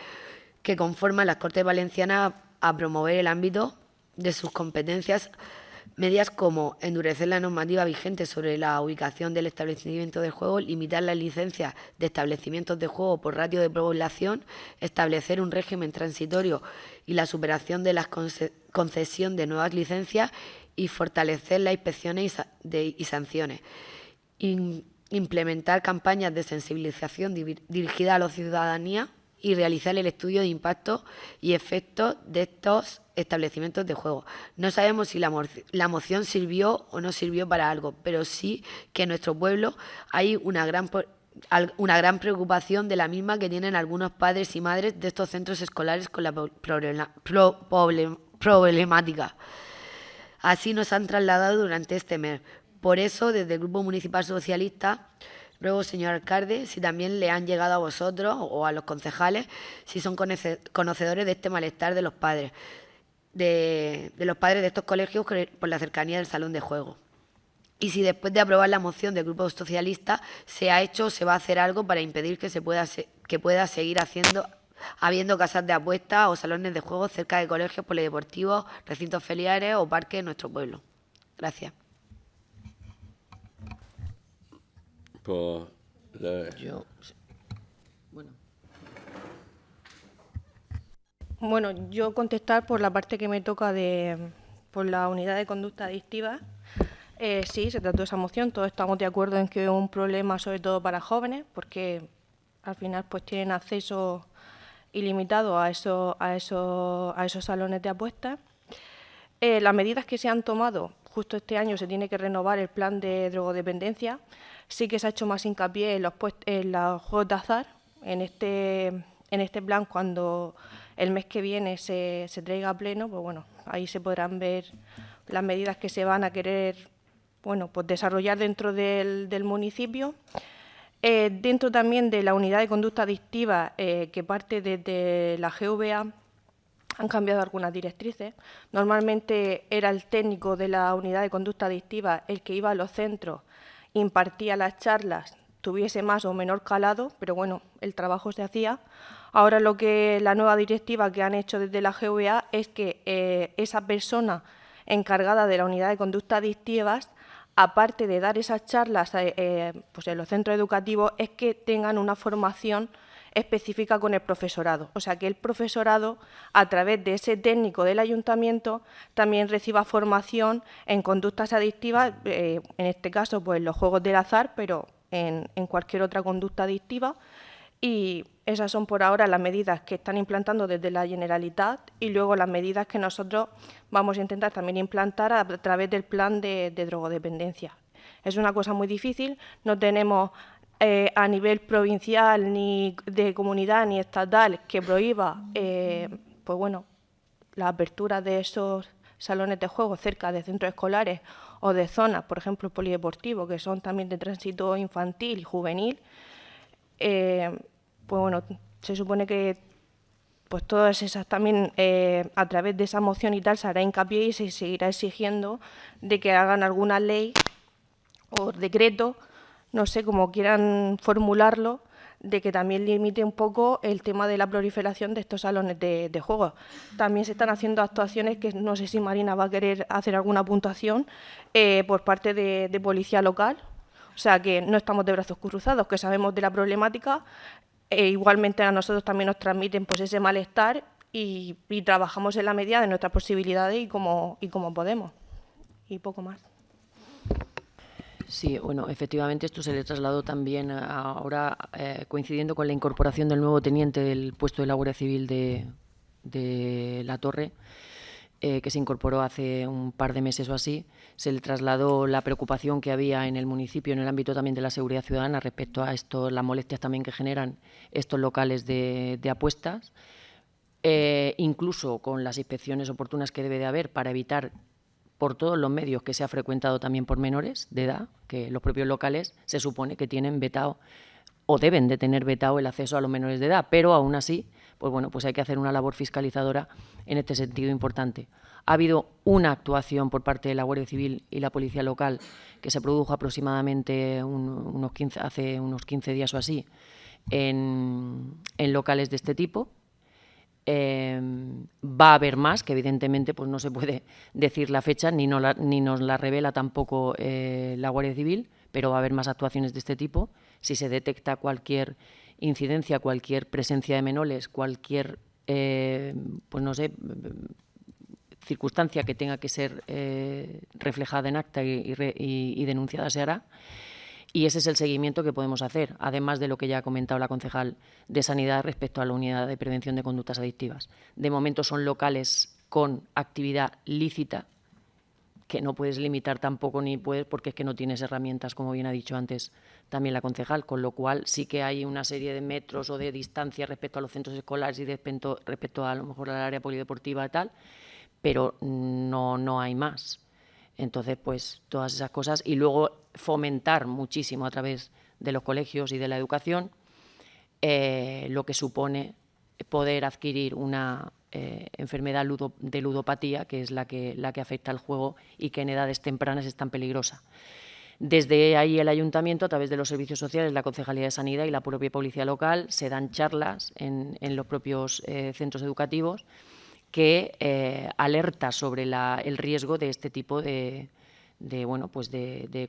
conforman las Cortes Valencianas a promover el ámbito de sus competencias Medidas como endurecer la normativa vigente sobre la ubicación del establecimiento de juego, limitar las licencias de establecimientos de juego por ratio de población, establecer un régimen transitorio y la superación de la concesión de nuevas licencias y fortalecer las inspecciones y sanciones. Implementar campañas de sensibilización dirigidas a la ciudadanía y realizar el estudio de impacto y efectos de estos establecimientos de juego. No sabemos si la moción sirvió o no sirvió para algo, pero sí que en nuestro pueblo hay una gran preocupación de la misma que tienen algunos padres y madres de estos centros escolares con la problemática. Así nos han trasladado durante este mes. Por eso, desde el Grupo Municipal Socialista, ruego, señor alcalde, si también le han llegado a vosotros o a los concejales, si son conocedores de este malestar de los padres, de los padres de estos colegios por la cercanía del salón de juego. Y si después de aprobar la moción del Grupo Socialista se ha hecho o se va a hacer algo para impedir que pueda seguir habiendo casas de apuestas o salones de juego cerca de colegios polideportivos, recintos feriales o parques en nuestro pueblo. Gracias. Bueno, yo contestar por la parte que me toca por la unidad de conducta adictiva. Sí, se trató esa moción, todos estamos de acuerdo en que es un problema sobre todo para jóvenes, porque al final pues tienen acceso ilimitado a esos salones de apuestas. Las medidas que se han tomado, justo este año se tiene que renovar el plan de drogodependencia. Sí que se ha hecho más hincapié en los juegos de azar. En este plan, cuando el mes que viene se traiga a pleno, pues bueno, ahí se podrán ver las medidas que se van a querer pues desarrollar dentro del municipio. Dentro también de la unidad de conducta adictiva, que parte desde la GVA, han cambiado algunas directrices. Normalmente era el técnico de la unidad de conducta adictiva el que iba a los centros, impartía las charlas, tuviese más o menor calado, pero bueno, el trabajo se hacía. Ahora la nueva directiva que han hecho desde la GVA es que esa persona encargada de la unidad de conducta adictivas, aparte de dar esas charlas pues en los centros educativos, es que tengan una formación específica con el profesorado. O sea, que el profesorado, a través de ese técnico del ayuntamiento, también reciba formación en conductas adictivas, en este caso, pues los juegos del azar, pero en cualquier otra conducta adictiva. Y esas son por ahora las medidas que están implantando desde la Generalitat y luego las medidas que nosotros vamos a intentar también implantar a través del plan de drogodependencia. Es una cosa muy difícil, no tenemos a nivel provincial, ni de comunidad, ni estatal, que prohíba pues bueno, la apertura de esos salones de juego cerca de centros escolares o de zonas, por ejemplo, polideportivos, que son también de tránsito infantil y juvenil. Pues bueno, se supone que pues todas esas también, a través de esa moción y tal, se hará hincapié y se seguirá exigiendo de que hagan alguna ley o decreto, no sé cómo quieran formularlo, de que también limite un poco el tema de la proliferación de estos salones de juego. También se están haciendo actuaciones que no sé si Marina va a querer hacer alguna puntuación por parte de policía local. O sea, que no estamos de brazos cruzados, que sabemos de la problemática. Igualmente a nosotros también nos transmiten pues ese malestar y trabajamos en la medida de nuestras posibilidades y como podemos. Y poco más. Sí, bueno, efectivamente esto se le trasladó también ahora, coincidiendo con la incorporación del nuevo teniente del puesto de la Guardia Civil de La Torre, que se incorporó hace un par de meses o así, se le trasladó la preocupación que había en el municipio, en el ámbito también de la seguridad ciudadana, respecto a esto, las molestias también que generan estos locales de apuestas, incluso con las inspecciones oportunas que debe de haber para evitar por todos los medios que se ha frecuentado también por menores de edad, que los propios locales se supone que tienen vetado o deben de tener vetado el acceso a los menores de edad, pero aún así, pues bueno, pues hay que hacer una labor fiscalizadora en este sentido importante. Ha habido una actuación por parte de la Guardia Civil y la Policía Local que se produjo aproximadamente hace unos 15 días o así en locales de este tipo. va a haber más, que evidentemente pues no se puede decir la fecha, ni nos la revela tampoco la Guardia Civil, pero va a haber más actuaciones de este tipo. Si se detecta cualquier incidencia, cualquier presencia de menores, cualquier, pues no sé, circunstancia que tenga que ser reflejada en acta y denunciada, se hará. Y ese es el seguimiento que podemos hacer, además de lo que ya ha comentado la concejal de Sanidad respecto a la unidad de prevención de conductas adictivas. De momento son locales con actividad lícita, que no puedes limitar tampoco ni puedes, porque es que no tienes herramientas, como bien ha dicho antes también la concejal, con lo cual sí que hay una serie de metros o de distancia respecto a los centros escolares y respecto a lo mejor al área polideportiva y tal, pero no hay más. Entonces, pues todas esas cosas y luego fomentar muchísimo a través de los colegios y de la educación lo que supone poder adquirir una enfermedad de ludopatía, que es la que afecta al juego y que en edades tempranas es tan peligrosa. Desde ahí el Ayuntamiento, a través de los servicios sociales, la Concejalía de Sanidad y la propia Policía Local, se dan charlas en los propios centros educativos que alerta sobre el riesgo de este tipo de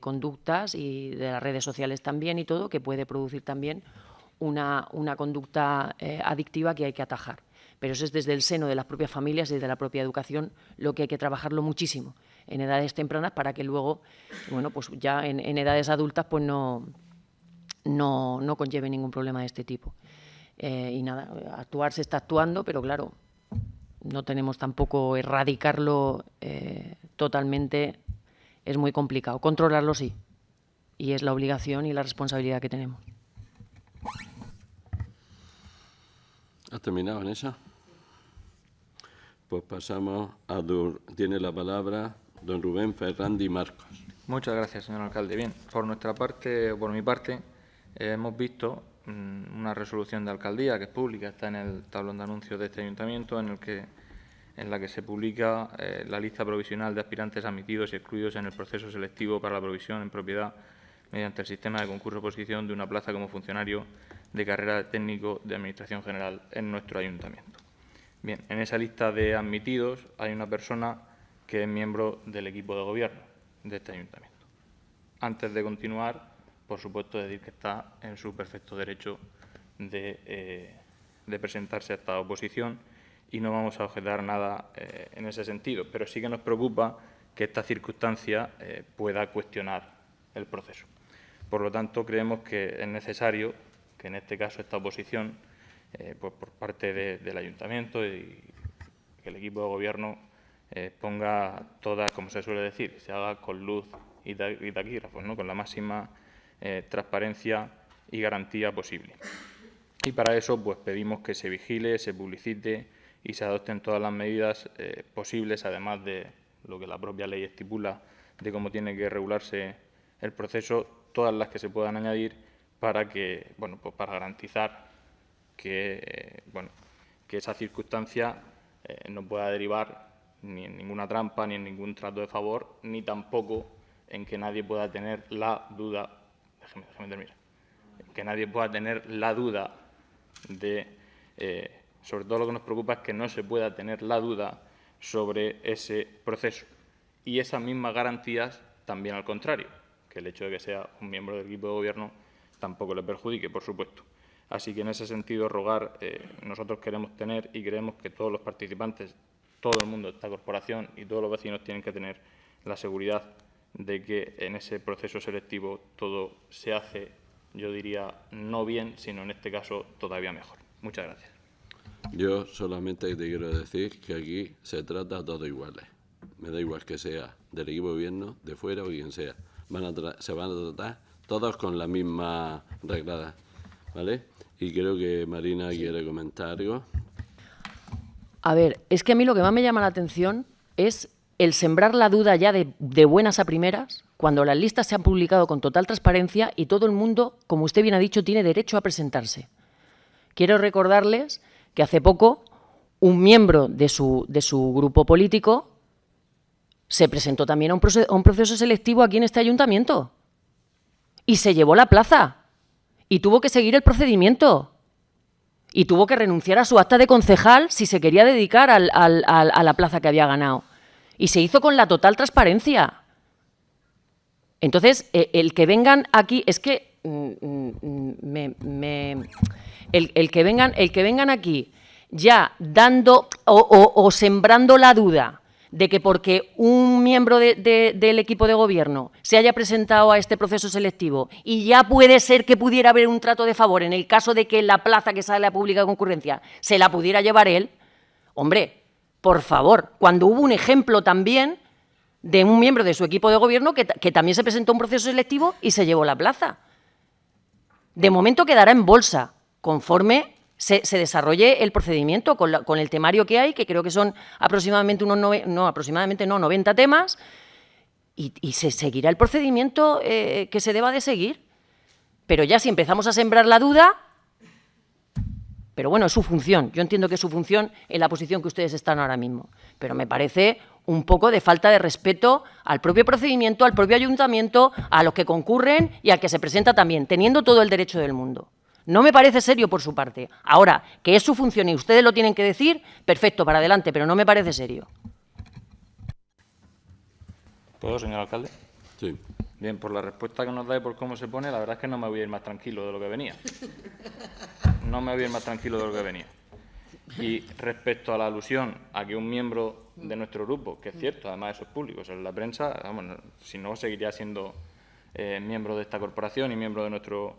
conductas y de las redes sociales también y todo, que puede producir también una conducta adictiva que hay que atajar. Pero eso es desde el seno de las propias familias y desde la propia educación lo que hay que trabajarlo muchísimo en edades tempranas para que luego, pues ya en edades adultas pues no conlleve ningún problema de este tipo. Y nada, actuar se está actuando, pero claro, no tenemos tampoco erradicarlo totalmente, es muy complicado. Controlarlo sí, y es la obligación y la responsabilidad que tenemos. ¿Has terminado, Vanessa? Pues pasamos a... Tiene la palabra don Rubén Ferrandi Marcos. Muchas gracias, señor alcalde. Bien, por nuestra parte, o por mi parte, hemos visto una resolución de alcaldía que es pública, está en el tablón de anuncios de este ayuntamiento, en la que se publica la lista provisional de aspirantes admitidos y excluidos en el proceso selectivo para la provisión en propiedad mediante el sistema de concurso-oposición de una plaza como funcionario de carrera de técnico de Administración General en nuestro ayuntamiento. Bien, en esa lista de admitidos hay una persona que es miembro del equipo de gobierno de este ayuntamiento. Antes de continuar, por supuesto, decir que está en su perfecto derecho de presentarse a esta oposición y no vamos a objetar nada en ese sentido, pero sí que nos preocupa que esta circunstancia pueda cuestionar el proceso. Por lo tanto, creemos que es necesario que en este caso esta oposición, pues por parte del ayuntamiento y que el equipo de gobierno ponga todas, como se suele decir, se haga con luz y taquígrafos, ¿no? Con la máxima transparencia y garantía posible. Y para eso pues pedimos que se vigile, se publicite y se adopten todas las medidas posibles, además de lo que la propia ley estipula de cómo tiene que regularse el proceso, todas las que se puedan añadir para que, pues para garantizar que, que esa circunstancia no pueda derivar ni en ninguna trampa, ni en ningún trato de favor, ni tampoco en que nadie pueda tener la duda, déjeme terminar, que nadie pueda tener la duda de, sobre todo lo que nos preocupa es que no se pueda tener la duda sobre ese proceso. Y esas mismas garantías también al contrario, que el hecho de que sea un miembro del equipo de gobierno tampoco le perjudique, por supuesto. Así que en ese sentido rogar, nosotros queremos tener y creemos que todos los participantes, todo el mundo de esta corporación y todos los vecinos tienen que tener la seguridad de que en ese proceso selectivo todo se hace, yo diría, no bien, sino en este caso todavía mejor. Muchas gracias. Yo solamente te quiero decir que aquí se trata a todos iguales. Me da igual que sea del equipo de gobierno, de fuera o quien sea. Se van a tratar todos con la misma reglada, ¿vale? Y creo que Marina quiere comentar algo. A ver, es que a mí lo que más me llama la atención es el sembrar la duda ya de buenas a primeras, cuando las listas se han publicado con total transparencia y todo el mundo, como usted bien ha dicho, tiene derecho a presentarse. Quiero recordarles que hace poco un miembro de su grupo político se presentó también a un proceso selectivo aquí en este ayuntamiento y se llevó la plaza y tuvo que seguir el procedimiento. y tuvo que renunciar a su acta de concejal si se quería dedicar a la plaza que había ganado. Y se hizo con la total transparencia. Entonces, el que vengan aquí, es que el que vengan aquí ya dando o sembrando la duda de que porque un miembro del equipo de gobierno se haya presentado a este proceso selectivo y ya puede ser que pudiera haber un trato de favor en el caso de que la plaza que sale a pública concurrencia se la pudiera llevar él, hombre, por favor, cuando hubo un ejemplo también de un miembro de su equipo de gobierno que también se presentó a un proceso selectivo y se llevó la plaza. De momento quedará en bolsa, conforme se desarrolle el procedimiento con el temario que hay, que creo que son aproximadamente 90 temas, y se seguirá el procedimiento que se deba de seguir. Pero ya si empezamos a sembrar la duda, pero bueno, es su función. Yo entiendo que es su función en la posición que ustedes están ahora mismo, pero me parece un poco de falta de respeto al propio procedimiento, al propio ayuntamiento, a los que concurren y al que se presenta también, teniendo todo el derecho del mundo. No me parece serio por su parte. Ahora, que es su función y ustedes lo tienen que decir, perfecto, para adelante, pero no me parece serio. ¿Puedo, señor alcalde? Sí. Bien, por la respuesta que nos da y por cómo se pone, la verdad es que no me voy a ir más tranquilo de lo que venía. No me voy a ir más tranquilo de lo que venía. Y respecto a la alusión a que un miembro de nuestro grupo, que es cierto, además eso es público, eso es la prensa, vamos, si no seguiría siendo miembro de esta corporación y miembro de nuestro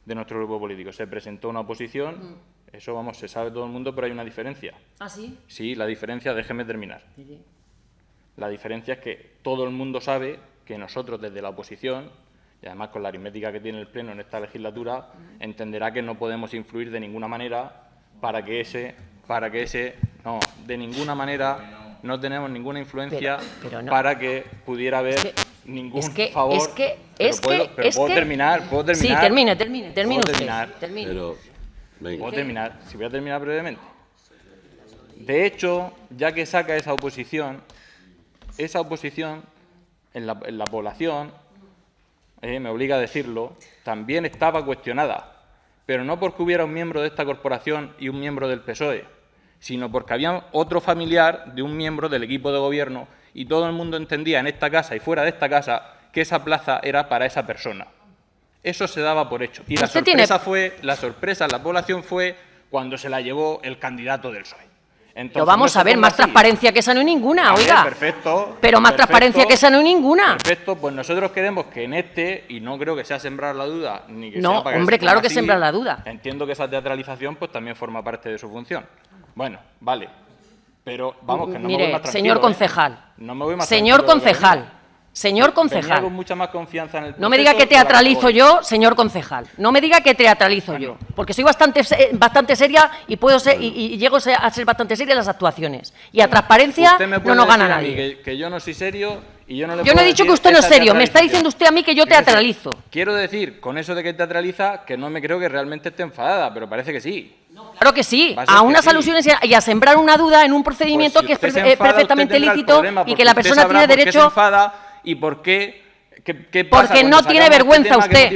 grupo político. Se presentó una oposición, eso, vamos, se sabe todo el mundo, pero hay una diferencia. ¿Ah, sí? Sí, la diferencia, déjeme terminar. La diferencia es que todo el mundo sabe que nosotros desde la oposición, y además con la aritmética que tiene el Pleno en esta legislatura, entenderá que no podemos influir de ninguna manera para que ese, no, de ninguna manera no tenemos ninguna influencia pero no. para que pudiera haber ningún favor. ¿Puedo terminar? Sí, termine ¿Puedo usted. terminar? Termine. Pero, venga. ¿Puedo terminar? Si voy a terminar brevemente. De hecho, ya que saca esa oposición en la población, me obliga a decirlo, también estaba cuestionada, pero no porque hubiera un miembro de esta corporación y un miembro del PSOE, sino porque había otro familiar de un miembro del equipo de gobierno y todo el mundo entendía en esta casa y fuera de esta casa que esa plaza era para esa persona. Eso se daba por hecho. Y la sorpresa en la población fue cuando se la llevó el candidato del PSOE. Entonces, pero vamos a ver, más transparencia que esa no hay ninguna, oiga. Perfecto. Pero más transparencia que esa no hay ninguna. Perfecto, pues nosotros queremos que en este, y no creo que sea sembrar la duda, ni que no, sea para que hombre, se claro ponga que así, sembrar la duda. Entiendo que esa teatralización pues también forma parte de su función. Bueno, vale. Pero vamos, que no me voy más tranquilo. Señor concejal. No me voy más señor concejal. Señor concejal. Venía con mucha más confianza en el proceso. No me diga que teatralizo yo, señor concejal. No me diga que teatralizo yo. Porque soy bastante seria y puedo ser y llego a ser bastante seria en las actuaciones. Y a transparencia no nos gana nadie. Que yo no soy serio y yo no le Yo no he dicho que usted no es serio. Me está diciendo usted a mí que yo teatralizo. Quiero decir, con eso de que teatraliza, que no me creo que realmente esté enfadada, pero parece que sí. Claro que sí, a unas alusiones y a sembrar una duda en un procedimiento que es perfectamente lícito y que la persona tiene derecho. ¿Y por qué? ¿Qué pasa? Porque no tiene vergüenza usted,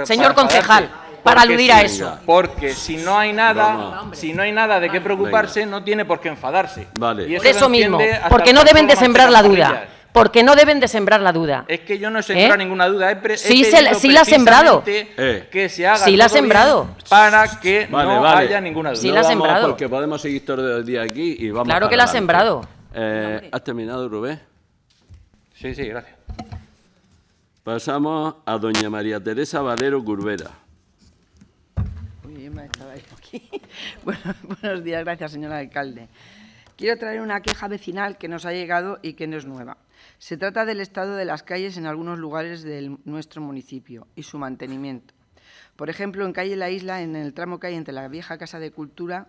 señor concejal, para aludir a eso. Porque si no hay nada de qué preocuparse, no tiene por qué enfadarse. Vale. Y por eso mismo, porque no deben de sembrar la duda. Porque no deben de sembrar la duda. Es que yo no he sembrado ninguna duda. Sí la ha sembrado. Que se haga sí la ha sembrado. Para que no haya ninguna duda. Sí la ha sembrado. Porque podemos seguir todo el día aquí y vamos. Claro que la ha sembrado. ¿Has terminado, Rubén? Sí, gracias. Pasamos a doña María Teresa Valero Curbera. Estaba aquí. Buenos días, gracias, señor alcalde. Quiero traer una queja vecinal que nos ha llegado y que no es nueva. Se trata del estado de las calles en algunos lugares de nuestro municipio y su mantenimiento. Por ejemplo, en calle La Isla, en el tramo que hay entre la vieja Casa de Cultura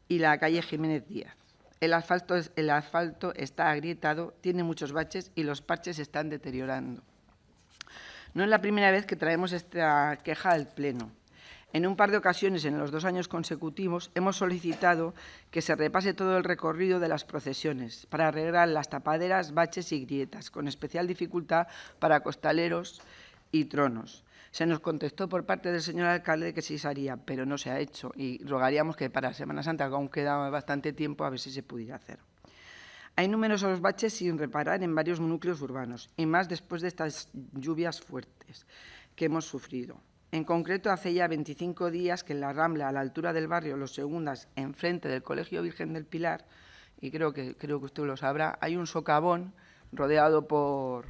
y la calle Jiménez Díaz. El asfalto está agrietado, tiene muchos baches y los parches se están deteriorando. No es la primera vez que traemos esta queja al Pleno. En un par de ocasiones, en los 2 años consecutivos, hemos solicitado que se repase todo el recorrido de las procesiones para arreglar las tapaderas, baches y grietas, con especial dificultad para costaleros y tronos. Se nos contestó por parte del señor alcalde que sí se haría, pero no se ha hecho y rogaríamos que para Semana Santa, que aún queda bastante tiempo, a ver si se pudiera hacer. Hay numerosos baches sin reparar en varios núcleos urbanos, y más después de estas lluvias fuertes que hemos sufrido. En concreto, hace ya 25 días que en la Rambla, a la altura del barrio Los Segundas, enfrente del Colegio Virgen del Pilar, y creo que usted lo sabrá, hay un socavón rodeado por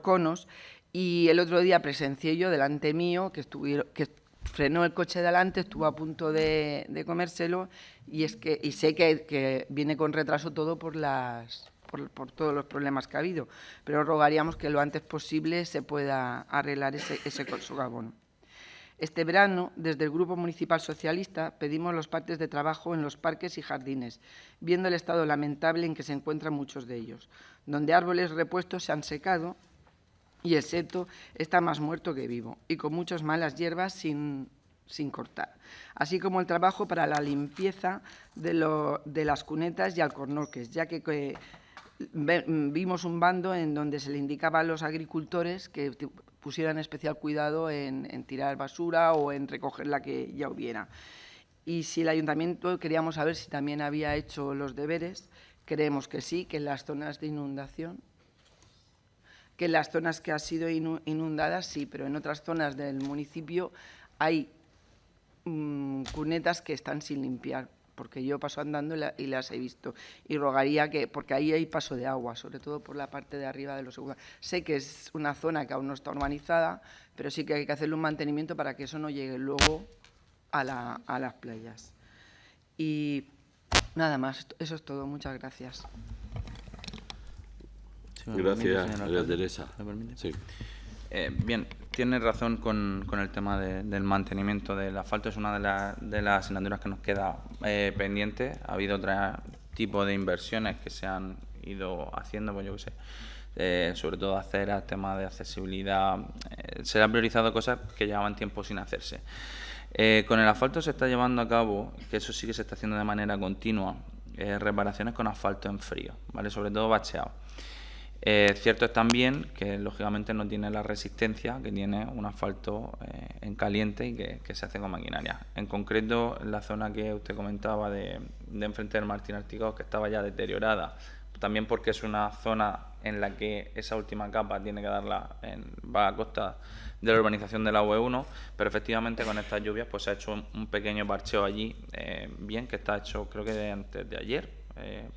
conos, y el otro día presencié yo delante mío que frenó el coche delante, estuvo a punto de comérselo, y sé que viene con retraso todo por todos los problemas que ha habido, pero rogaríamos que lo antes posible se pueda arreglar ese socavón. Este verano, desde el Grupo Municipal Socialista, pedimos los partes de trabajo en los parques y jardines, viendo el estado lamentable en que se encuentran muchos de ellos, donde árboles repuestos se han secado y el seto está más muerto que vivo, y con muchas malas hierbas sin cortar, así como el trabajo para la limpieza de las cunetas y alcornoques, ya que vimos un bando en donde se le indicaba a los agricultores que pusieran especial cuidado en tirar basura o en recoger la que ya hubiera. Y si el ayuntamiento, queríamos saber si también había hecho los deberes. Creemos que sí, que en las zonas de inundación, que en las zonas que han sido inundadas sí, pero en otras zonas del municipio hay cunetas que están sin limpiar, porque yo paso andando y las he visto, y rogaría que, porque ahí hay paso de agua, sobre todo por la parte de arriba de Los Segundos. Sé que es una zona que aún no está urbanizada, pero sí que hay que hacerle un mantenimiento para que eso no llegue luego a las playas. Y nada más, eso es todo. Muchas gracias. Gracias, María Teresa. Sí. Bien, tiene razón con el tema del mantenimiento del asfalto. Es una de las asignaturas que nos queda pendiente. Ha habido otro tipo de inversiones que se han ido haciendo, pues yo qué sé, sobre todo aceras, temas de accesibilidad. Se han priorizado cosas que llevaban tiempo sin hacerse. Con el asfalto se está llevando a cabo, que eso sí que se está haciendo de manera continua, reparaciones con asfalto en frío, ¿vale? Sobre todo bacheado. Cierto es también que lógicamente no tiene la resistencia que tiene un asfalto en caliente y que se hace con maquinaria. En concreto, la zona que usted comentaba de enfrente del Martín Artigaos, que estaba ya deteriorada, también porque es una zona en la que esa última capa tiene que darla, va a costa de la urbanización de la UE1, pero efectivamente con estas lluvias pues se ha hecho un pequeño parcheo allí, bien, que está hecho creo que antes de ayer,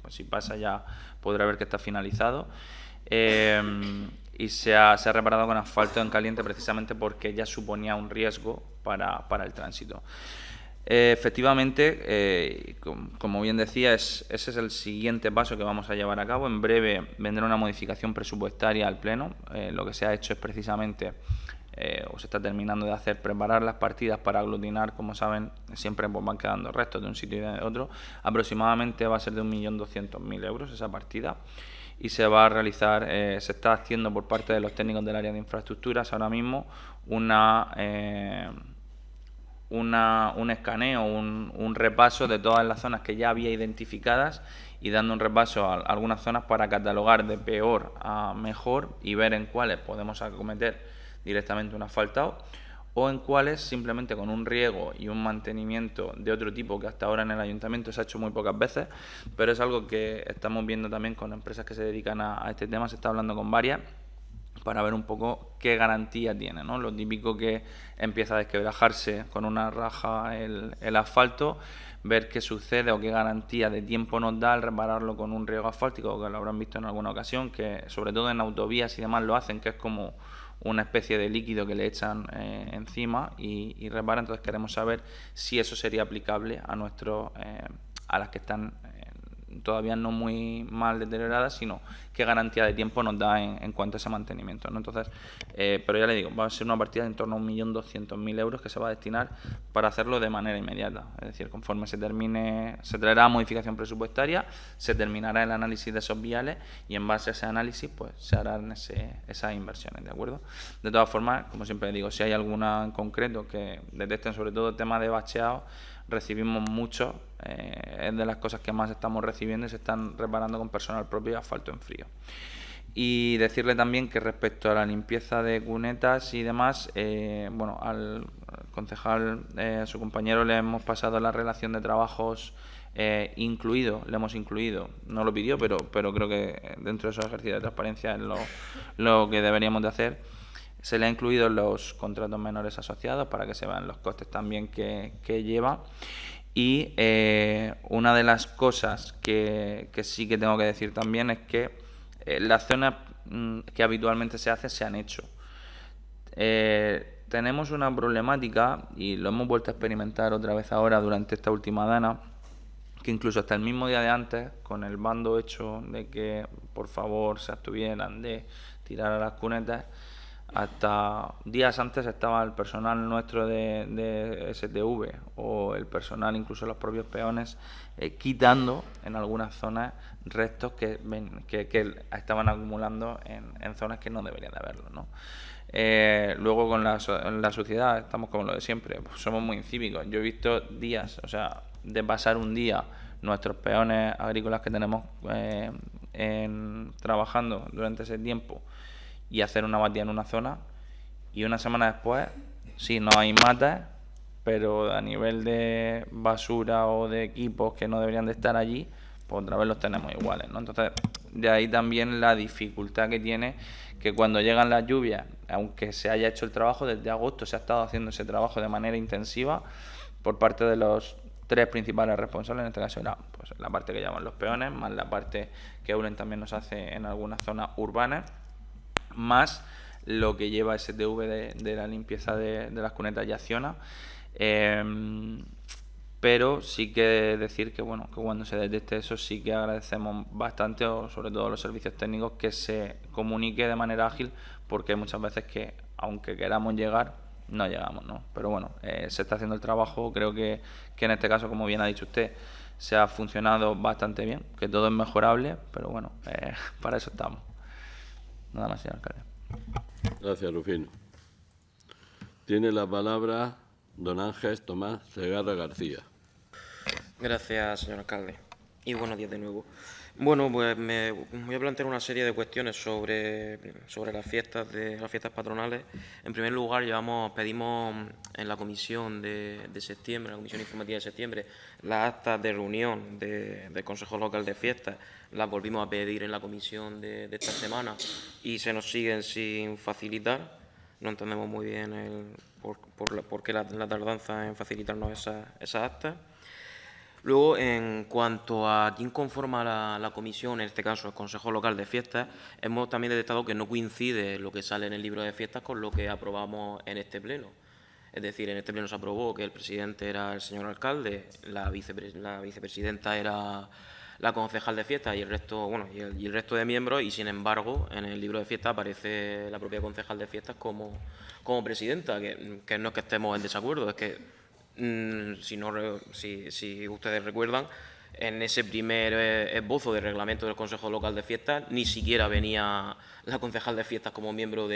pues si pasa ya podrá ver que está finalizado. Y se ha reparado con asfalto en caliente precisamente porque ya suponía un riesgo para el tránsito. Efectivamente, como bien decía, ese es el siguiente paso que vamos a llevar a cabo. En breve vendrá una modificación presupuestaria al Pleno. Lo que se ha hecho es precisamente, o se está terminando de hacer, preparar las partidas para aglutinar. Como saben, siempre pues, van quedando restos de un sitio y de otro. Aproximadamente va a ser de 1.200.000 euros esa partida. Y se va a realizar, se está haciendo por parte de los técnicos del área de infraestructuras ahora mismo un escaneo, un repaso de todas las zonas que ya había identificadas y dando un repaso a algunas zonas para catalogar de peor a mejor y ver en cuáles podemos acometer directamente un asfaltado o en cuáles simplemente con un riego y un mantenimiento de otro tipo que hasta ahora en el ayuntamiento se ha hecho muy pocas veces, pero es algo que estamos viendo también con empresas que se dedican a este tema. Se está hablando con varias para ver un poco qué garantía tiene, ¿no? Lo típico que empieza a desquebrajarse con una raja el asfalto, ver qué sucede o qué garantía de tiempo nos da al repararlo con un riego asfáltico, que lo habrán visto en alguna ocasión, que sobre todo en autovías y demás lo hacen, que es como una especie de líquido que le echan encima y repara. Entonces queremos saber si eso sería aplicable a las que están todavía no muy mal deterioradas, sino qué garantía de tiempo nos da en cuanto a ese mantenimiento, ¿no? Entonces, pero ya le digo, va a ser una partida de en torno a 1.200.000 euros que se va a destinar para hacerlo de manera inmediata. Es decir, conforme se termine, se traerá modificación presupuestaria, se terminará el análisis de esos viales y en base a ese análisis pues se harán esas inversiones, ¿de acuerdo? De todas formas, como siempre digo, si hay alguna en concreto que detecten sobre todo el tema de bacheado, recibimos mucho, es de las cosas que más estamos recibiendo y se están reparando con personal propio y asfalto en frío. Y decirle también que respecto a la limpieza de cunetas y demás, bueno, al concejal, a su compañero, le hemos pasado la relación de trabajos le hemos incluido, no lo pidió, pero creo que dentro de esos ejercicios de transparencia es lo que deberíamos de hacer. Se le ha incluido los contratos menores asociados para que se vean los costes también que lleva. Y una de las cosas que sí que tengo que decir también es que las zonas que habitualmente se hacen se han hecho. Tenemos una problemática, y lo hemos vuelto a experimentar otra vez ahora durante esta última dana, que incluso hasta el mismo día de antes, con el bando hecho de que por favor se abstuvieran de tirar a las cunetas, hasta días antes estaba el personal nuestro de STV o el personal, incluso los propios peones, quitando en algunas zonas restos que estaban acumulando en zonas que no deberían de haberlo, ¿no? Luego con la sociedad estamos como lo de siempre, pues somos muy incívicos. Yo he visto días, o sea, de pasar un día nuestros peones agrícolas que tenemos trabajando durante ese tiempo y hacer una batida en una zona, y una semana después, sí, no hay matas, pero a nivel de basura o de equipos que no deberían de estar allí, pues otra vez los tenemos iguales, ¿no? Entonces, de ahí también la dificultad que tiene, que cuando llegan las lluvias, aunque se haya hecho el trabajo, desde agosto se ha estado haciendo ese trabajo de manera intensiva por parte de los tres principales responsables. En este caso era pues la parte que llaman los peones, más la parte que Eulen también nos hace en algunas zonas urbanas, más lo que lleva STV de la limpieza de las cunetas y Acciona. Pero sí que decir que bueno, que cuando se detecte eso sí que agradecemos bastante, o sobre todo a los servicios técnicos, que se comunique de manera ágil, porque hay muchas veces que aunque queramos llegar, no llegamos, ¿no? Pero bueno, se está haciendo el trabajo. Creo que en este caso, como bien ha dicho usted, se ha funcionado bastante bien, que todo es mejorable, pero bueno, para eso estamos. Nada más, señor alcalde. Gracias, Rufino. Tiene la palabra don Ángel Tomás Segarra García. Gracias, señor alcalde. Y buenos días de nuevo. Bueno, pues me voy a plantear una serie de cuestiones sobre las fiestas patronales. En primer lugar, pedimos en la comisión de septiembre, la comisión informativa de septiembre, las actas de reunión del Consejo Local de Fiestas. Las volvimos a pedir en la comisión de esta semana y se nos siguen sin facilitar. No entendemos muy bien por qué la tardanza en facilitarnos esas actas. Luego, en cuanto a quién conforma la comisión, en este caso el Consejo Local de Fiestas, hemos también detectado que no coincide lo que sale en el libro de fiestas con lo que aprobamos en este pleno. Es decir, en este pleno se aprobó que el presidente era el señor alcalde, la vicepresidenta era la concejal de fiestas y el resto, bueno, y el resto de miembros, y sin embargo en el libro de fiestas aparece la propia concejal de fiestas como presidenta, que no es que estemos en desacuerdo, es que si ustedes recuerdan, en ese primer esbozo de reglamento del Consejo Local de Fiestas ni siquiera venía la concejal de fiestas como miembro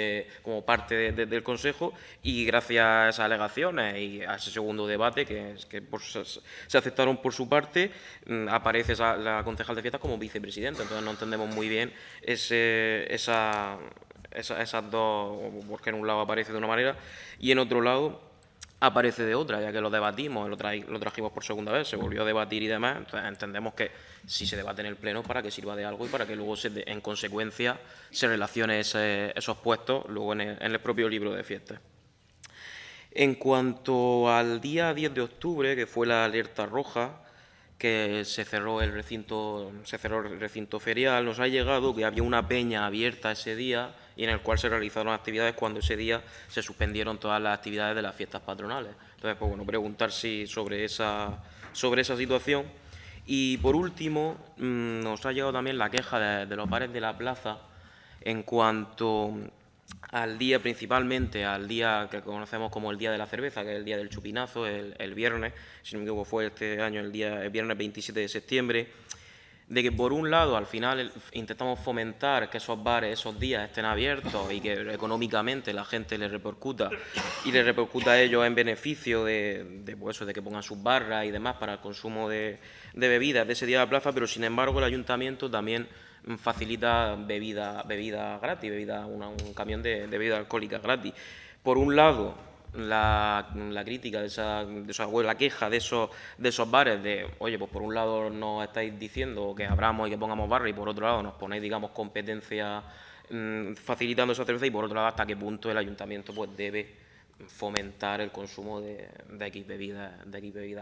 como parte del Consejo, y gracias a esas alegaciones y a ese segundo debate que se aceptaron por su parte, aparece la concejal de fiestas como vicepresidenta. Entonces no entendemos muy bien esas dos, porque en un lado aparece de una manera y en otro lado aparece de otra, ya que lo debatimos, lo trajimos por segunda vez, se volvió a debatir y demás. Entonces entendemos que si se debate en el Pleno, para que sirva de algo y para que luego en consecuencia se relacione esos puestos luego en el propio libro de fiestas. En cuanto al día 10 de octubre, que fue la alerta roja, que se cerró el recinto ferial, nos ha llegado que había una peña abierta ese día y en el cual se realizaron actividades cuando ese día se suspendieron todas las actividades de las fiestas patronales. Entonces, pues bueno, preguntar sobre esa situación. Y por último, nos ha llegado también la queja de los bares de la plaza en cuanto al día, principalmente al día que conocemos como el Día de la Cerveza, que es el Día del Chupinazo, el viernes, si no me equivoco fue este año el viernes 27 de septiembre, de que por un lado al final intentamos fomentar que esos bares esos días estén abiertos y que económicamente la gente les repercuta a ellos en beneficio de que pongan sus barras y demás para el consumo de bebidas de ese día de la plaza, pero sin embargo el ayuntamiento también facilita bebida gratis, un camión de bebidas alcohólicas gratis. Por un lado, la crítica la queja de esos bares de, oye, pues por un lado nos estáis diciendo que abramos y que pongamos barra y por otro lado nos ponéis, digamos, competencia facilitando esa cerveza y por otro lado hasta qué punto el ayuntamiento pues debe fomentar el consumo de X bebidas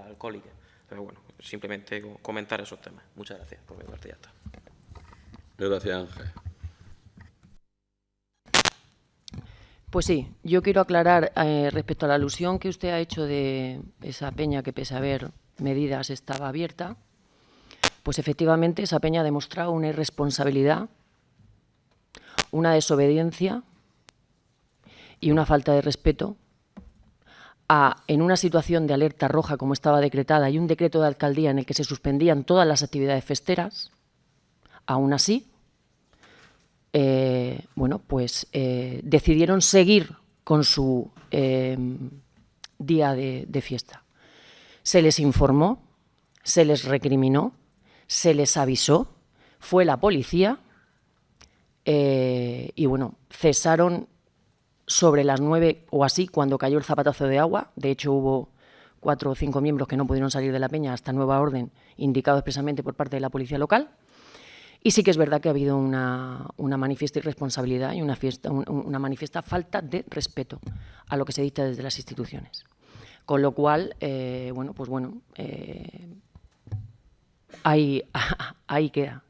alcohólicas. Pero bueno, simplemente comentar esos temas. Muchas gracias. Por mi parte ya está. Gracias, Ángel. Pues sí, yo quiero aclarar respecto a la alusión que usted ha hecho de esa peña que pese a haber medidas estaba abierta, pues efectivamente esa peña ha demostrado una irresponsabilidad, una desobediencia y una falta de respeto en una situación de alerta roja como estaba decretada y un decreto de alcaldía en el que se suspendían todas las actividades festeras. Aún así, decidieron seguir con su día de fiesta. Se les informó, se les recriminó, se les avisó, fue la policía y cesaron sobre las 9 o así cuando cayó el zapatazo de agua. De hecho, hubo 4 o 5 miembros que no pudieron salir de la peña hasta nueva orden, indicado expresamente por parte de la policía local. Y sí que es verdad que ha habido una manifiesta irresponsabilidad y una manifiesta falta de respeto a lo que se dicta desde las instituciones. Con lo cual, ahí queda.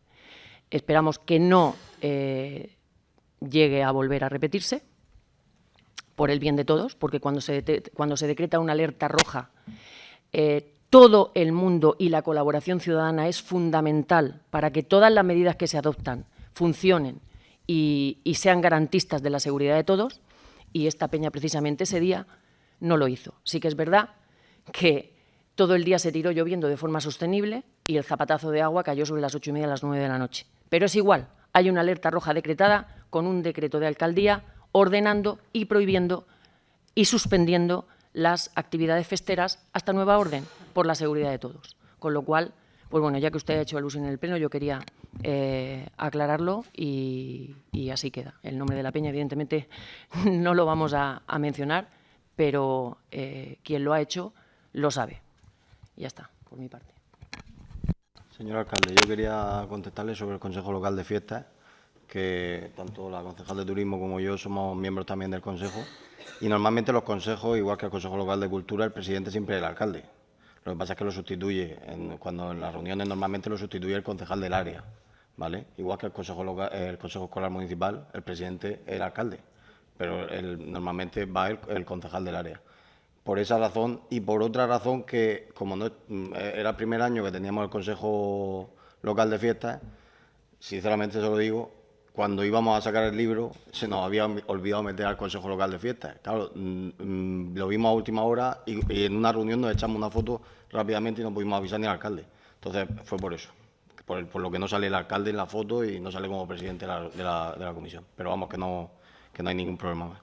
Esperamos que no llegue a volver a repetirse, por el bien de todos, porque cuando se decreta una alerta roja, todo el mundo y la colaboración ciudadana es fundamental para que todas las medidas que se adoptan funcionen y sean garantistas de la seguridad de todos, y esta peña precisamente ese día no lo hizo. Sí que es verdad que todo el día se tiró lloviendo de forma sostenible y el zapatazo de agua cayó sobre las 8:30 a las 9 de la noche. Pero es igual, hay una alerta roja decretada con un decreto de alcaldía ordenando y prohibiendo y suspendiendo las actividades festeras hasta nueva orden por la seguridad de todos. Con lo cual, ya que usted ha hecho alusión en el Pleno, yo quería aclararlo y así queda. El nombre de la peña, evidentemente, no lo vamos a mencionar, pero quien lo ha hecho lo sabe. Y ya está, por mi parte. Señor alcalde, yo quería contestarle sobre el Consejo Local de Fiestas, que tanto la concejal de Turismo como yo somos miembros también del Consejo, y normalmente los consejos, igual que el Consejo Local de Cultura, el presidente siempre es el alcalde. Lo que pasa es que lo sustituye, cuando en las reuniones normalmente lo sustituye el concejal del área, ¿vale? Igual que el Consejo Escolar Municipal, el presidente es el alcalde, pero normalmente va el concejal del área. Por esa razón y por otra razón que, como no era el primer año que teníamos el Consejo Local de Fiestas, sinceramente se lo digo, cuando íbamos a sacar el libro se nos había olvidado meter al Consejo Local de Fiestas. Claro, lo vimos a última hora y en una reunión nos echamos una foto rápidamente y no pudimos avisar ni al alcalde. Entonces fue por eso, por lo que no sale el alcalde en la foto y no sale como presidente de la comisión. Pero vamos, que no hay ningún problema más.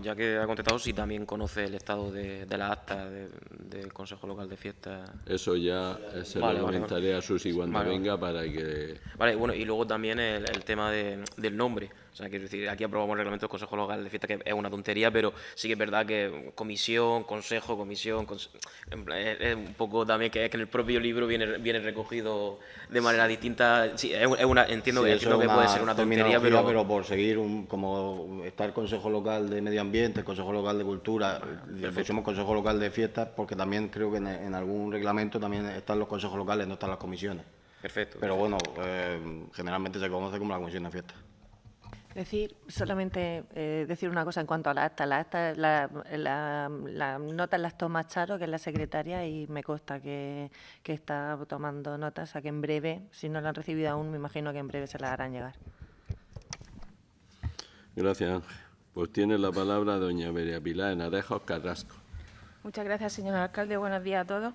Ya que ha contestado, si también conoce el estado de las actas del Consejo Local de Fiestas. Eso ya se lo comentaré a Susi cuando venga para que... Vale, bueno, y luego también el tema del nombre. O sea, quiero decir, aquí aprobamos el reglamento del Consejo Local de Fiestas, que es una tontería, pero sí que es verdad que comisión, consejo, es un poco también que en el propio libro viene recogido de manera distinta. Sí, entiendo que puede ser una tontería, pero por seguir, como está el Consejo Local de Medio Ambiente, el Consejo Local de Cultura, le pusimos Consejo Local de Fiestas, porque también creo que en algún reglamento también están los consejos locales, no están las comisiones. Perfecto. Pero bueno, generalmente se conoce como la comisión de fiestas. Solamente decir una cosa en cuanto a la acta. La nota las toma Charo, que es la secretaria, y me consta que está tomando notas, o sea que en breve, si no la han recibido aún, me imagino que en breve se la harán llegar. Gracias, Ángel. Pues tiene la palabra doña María Pilar Enarejos Carrasco. Muchas gracias, señor alcalde. Buenos días a todos.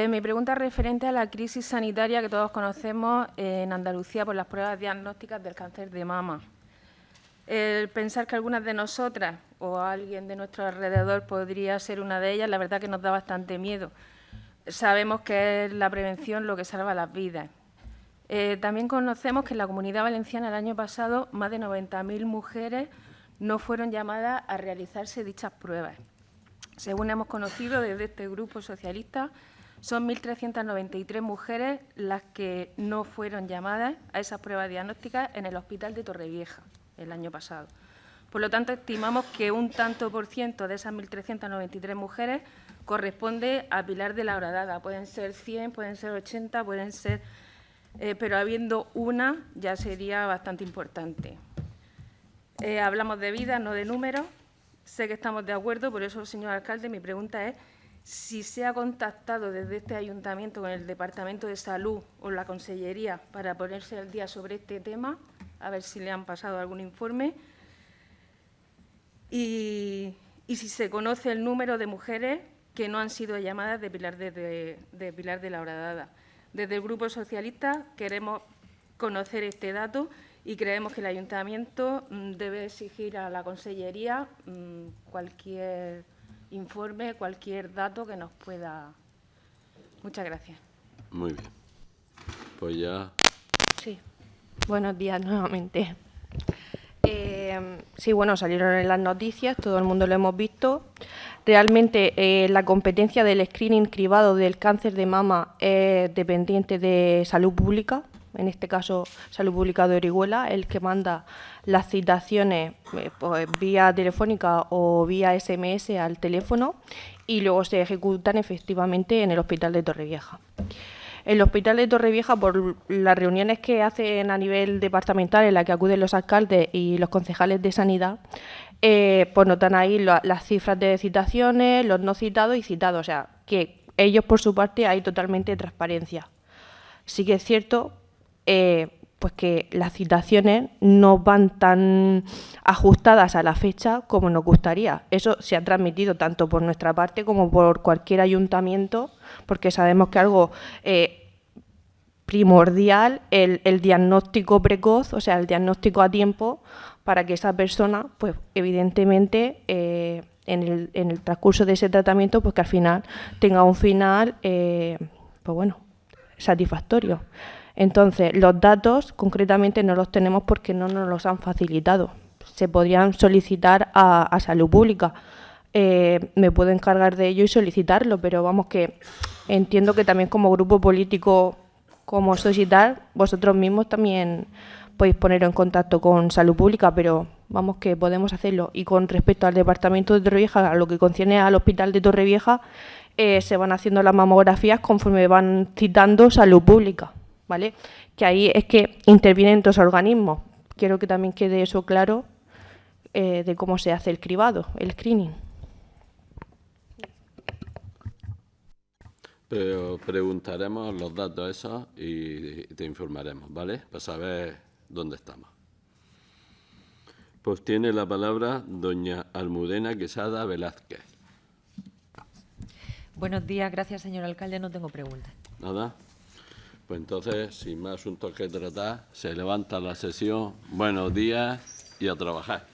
Mi pregunta es referente a la crisis sanitaria que todos conocemos en Andalucía por las pruebas diagnósticas del cáncer de mama. El pensar que algunas de nosotras o alguien de nuestro alrededor podría ser una de ellas, la verdad que nos da bastante miedo, sabemos que es la prevención lo que salva las vidas. También conocemos que en la Comunidad Valenciana el año pasado más de 90.000 mujeres no fueron llamadas a realizarse dichas pruebas. Según hemos conocido desde este grupo socialista, son 1.393 mujeres las que no fueron llamadas a esas pruebas diagnósticas en el Hospital de Torrevieja el año pasado. Por lo tanto, estimamos que un tanto por ciento de esas 1.393 mujeres corresponde a Pilar de la Horadada. Pueden ser 100, pueden ser 80, pueden ser... pero habiendo una ya sería bastante importante. Hablamos de vidas, no de números. Sé que estamos de acuerdo, por eso, señor alcalde, mi pregunta es si se ha contactado desde este ayuntamiento con el Departamento de Salud o la Consellería para ponerse al día sobre este tema, a ver si le han pasado algún informe, y si se conoce el número de mujeres que no han sido llamadas de Pilar de la Horadada. Desde el Grupo Socialista queremos conocer este dato y creemos que el Ayuntamiento debe exigir a la Consellería cualquier informe, cualquier dato que nos pueda... Muchas gracias. Muy bien. Pues ya... Sí. Buenos días nuevamente. Sí, bueno, salieron en las noticias, todo el mundo lo hemos visto. Realmente la competencia del screening cribado del cáncer de mama es dependiente de Salud Pública, en este caso Salud Pública de Orihuela, el que manda las citaciones pues, vía telefónica o vía SMS al teléfono y luego se ejecutan efectivamente en el Hospital de Torrevieja. El Hospital de Torrevieja, por las reuniones que hacen a nivel departamental en las que acuden los alcaldes y los concejales de sanidad, pues notan ahí las cifras de citaciones, los no citados y citados. O sea, que ellos por su parte hay totalmente transparencia. Sí que es cierto pues que las citaciones no van tan ajustadas a la fecha como nos gustaría. Eso se ha transmitido tanto por nuestra parte como por cualquier ayuntamiento, porque sabemos que algo primordial, el diagnóstico precoz, o sea, el diagnóstico a tiempo, para que esa persona, pues evidentemente, en el transcurso de ese tratamiento, pues que al final tenga un final, pues bueno, satisfactorio. Entonces, los datos concretamente no los tenemos porque no nos los han facilitado. Se podrían solicitar a Salud Pública. Me puedo encargar de ello y solicitarlo, pero vamos que entiendo que también como grupo político, como solicitar, vosotros mismos también podéis poneros en contacto con Salud Pública, pero vamos que podemos hacerlo. Y con respecto al Departamento de Torrevieja, a lo que concierne al Hospital de Torrevieja, se van haciendo las mamografías conforme van citando Salud Pública, ¿vale? Que ahí es que intervienen dos organismos. Quiero que también quede eso claro de cómo se hace el cribado, el screening. Pero preguntaremos los datos esos y te informaremos, ¿vale? Para saber dónde estamos. Pues tiene la palabra doña Almudena Quesada Velázquez. Buenos días, gracias, señor alcalde. No tengo preguntas. ¿Nada? Pues entonces, sin más asuntos que tratar, se levanta la sesión. Buenos días y a trabajar.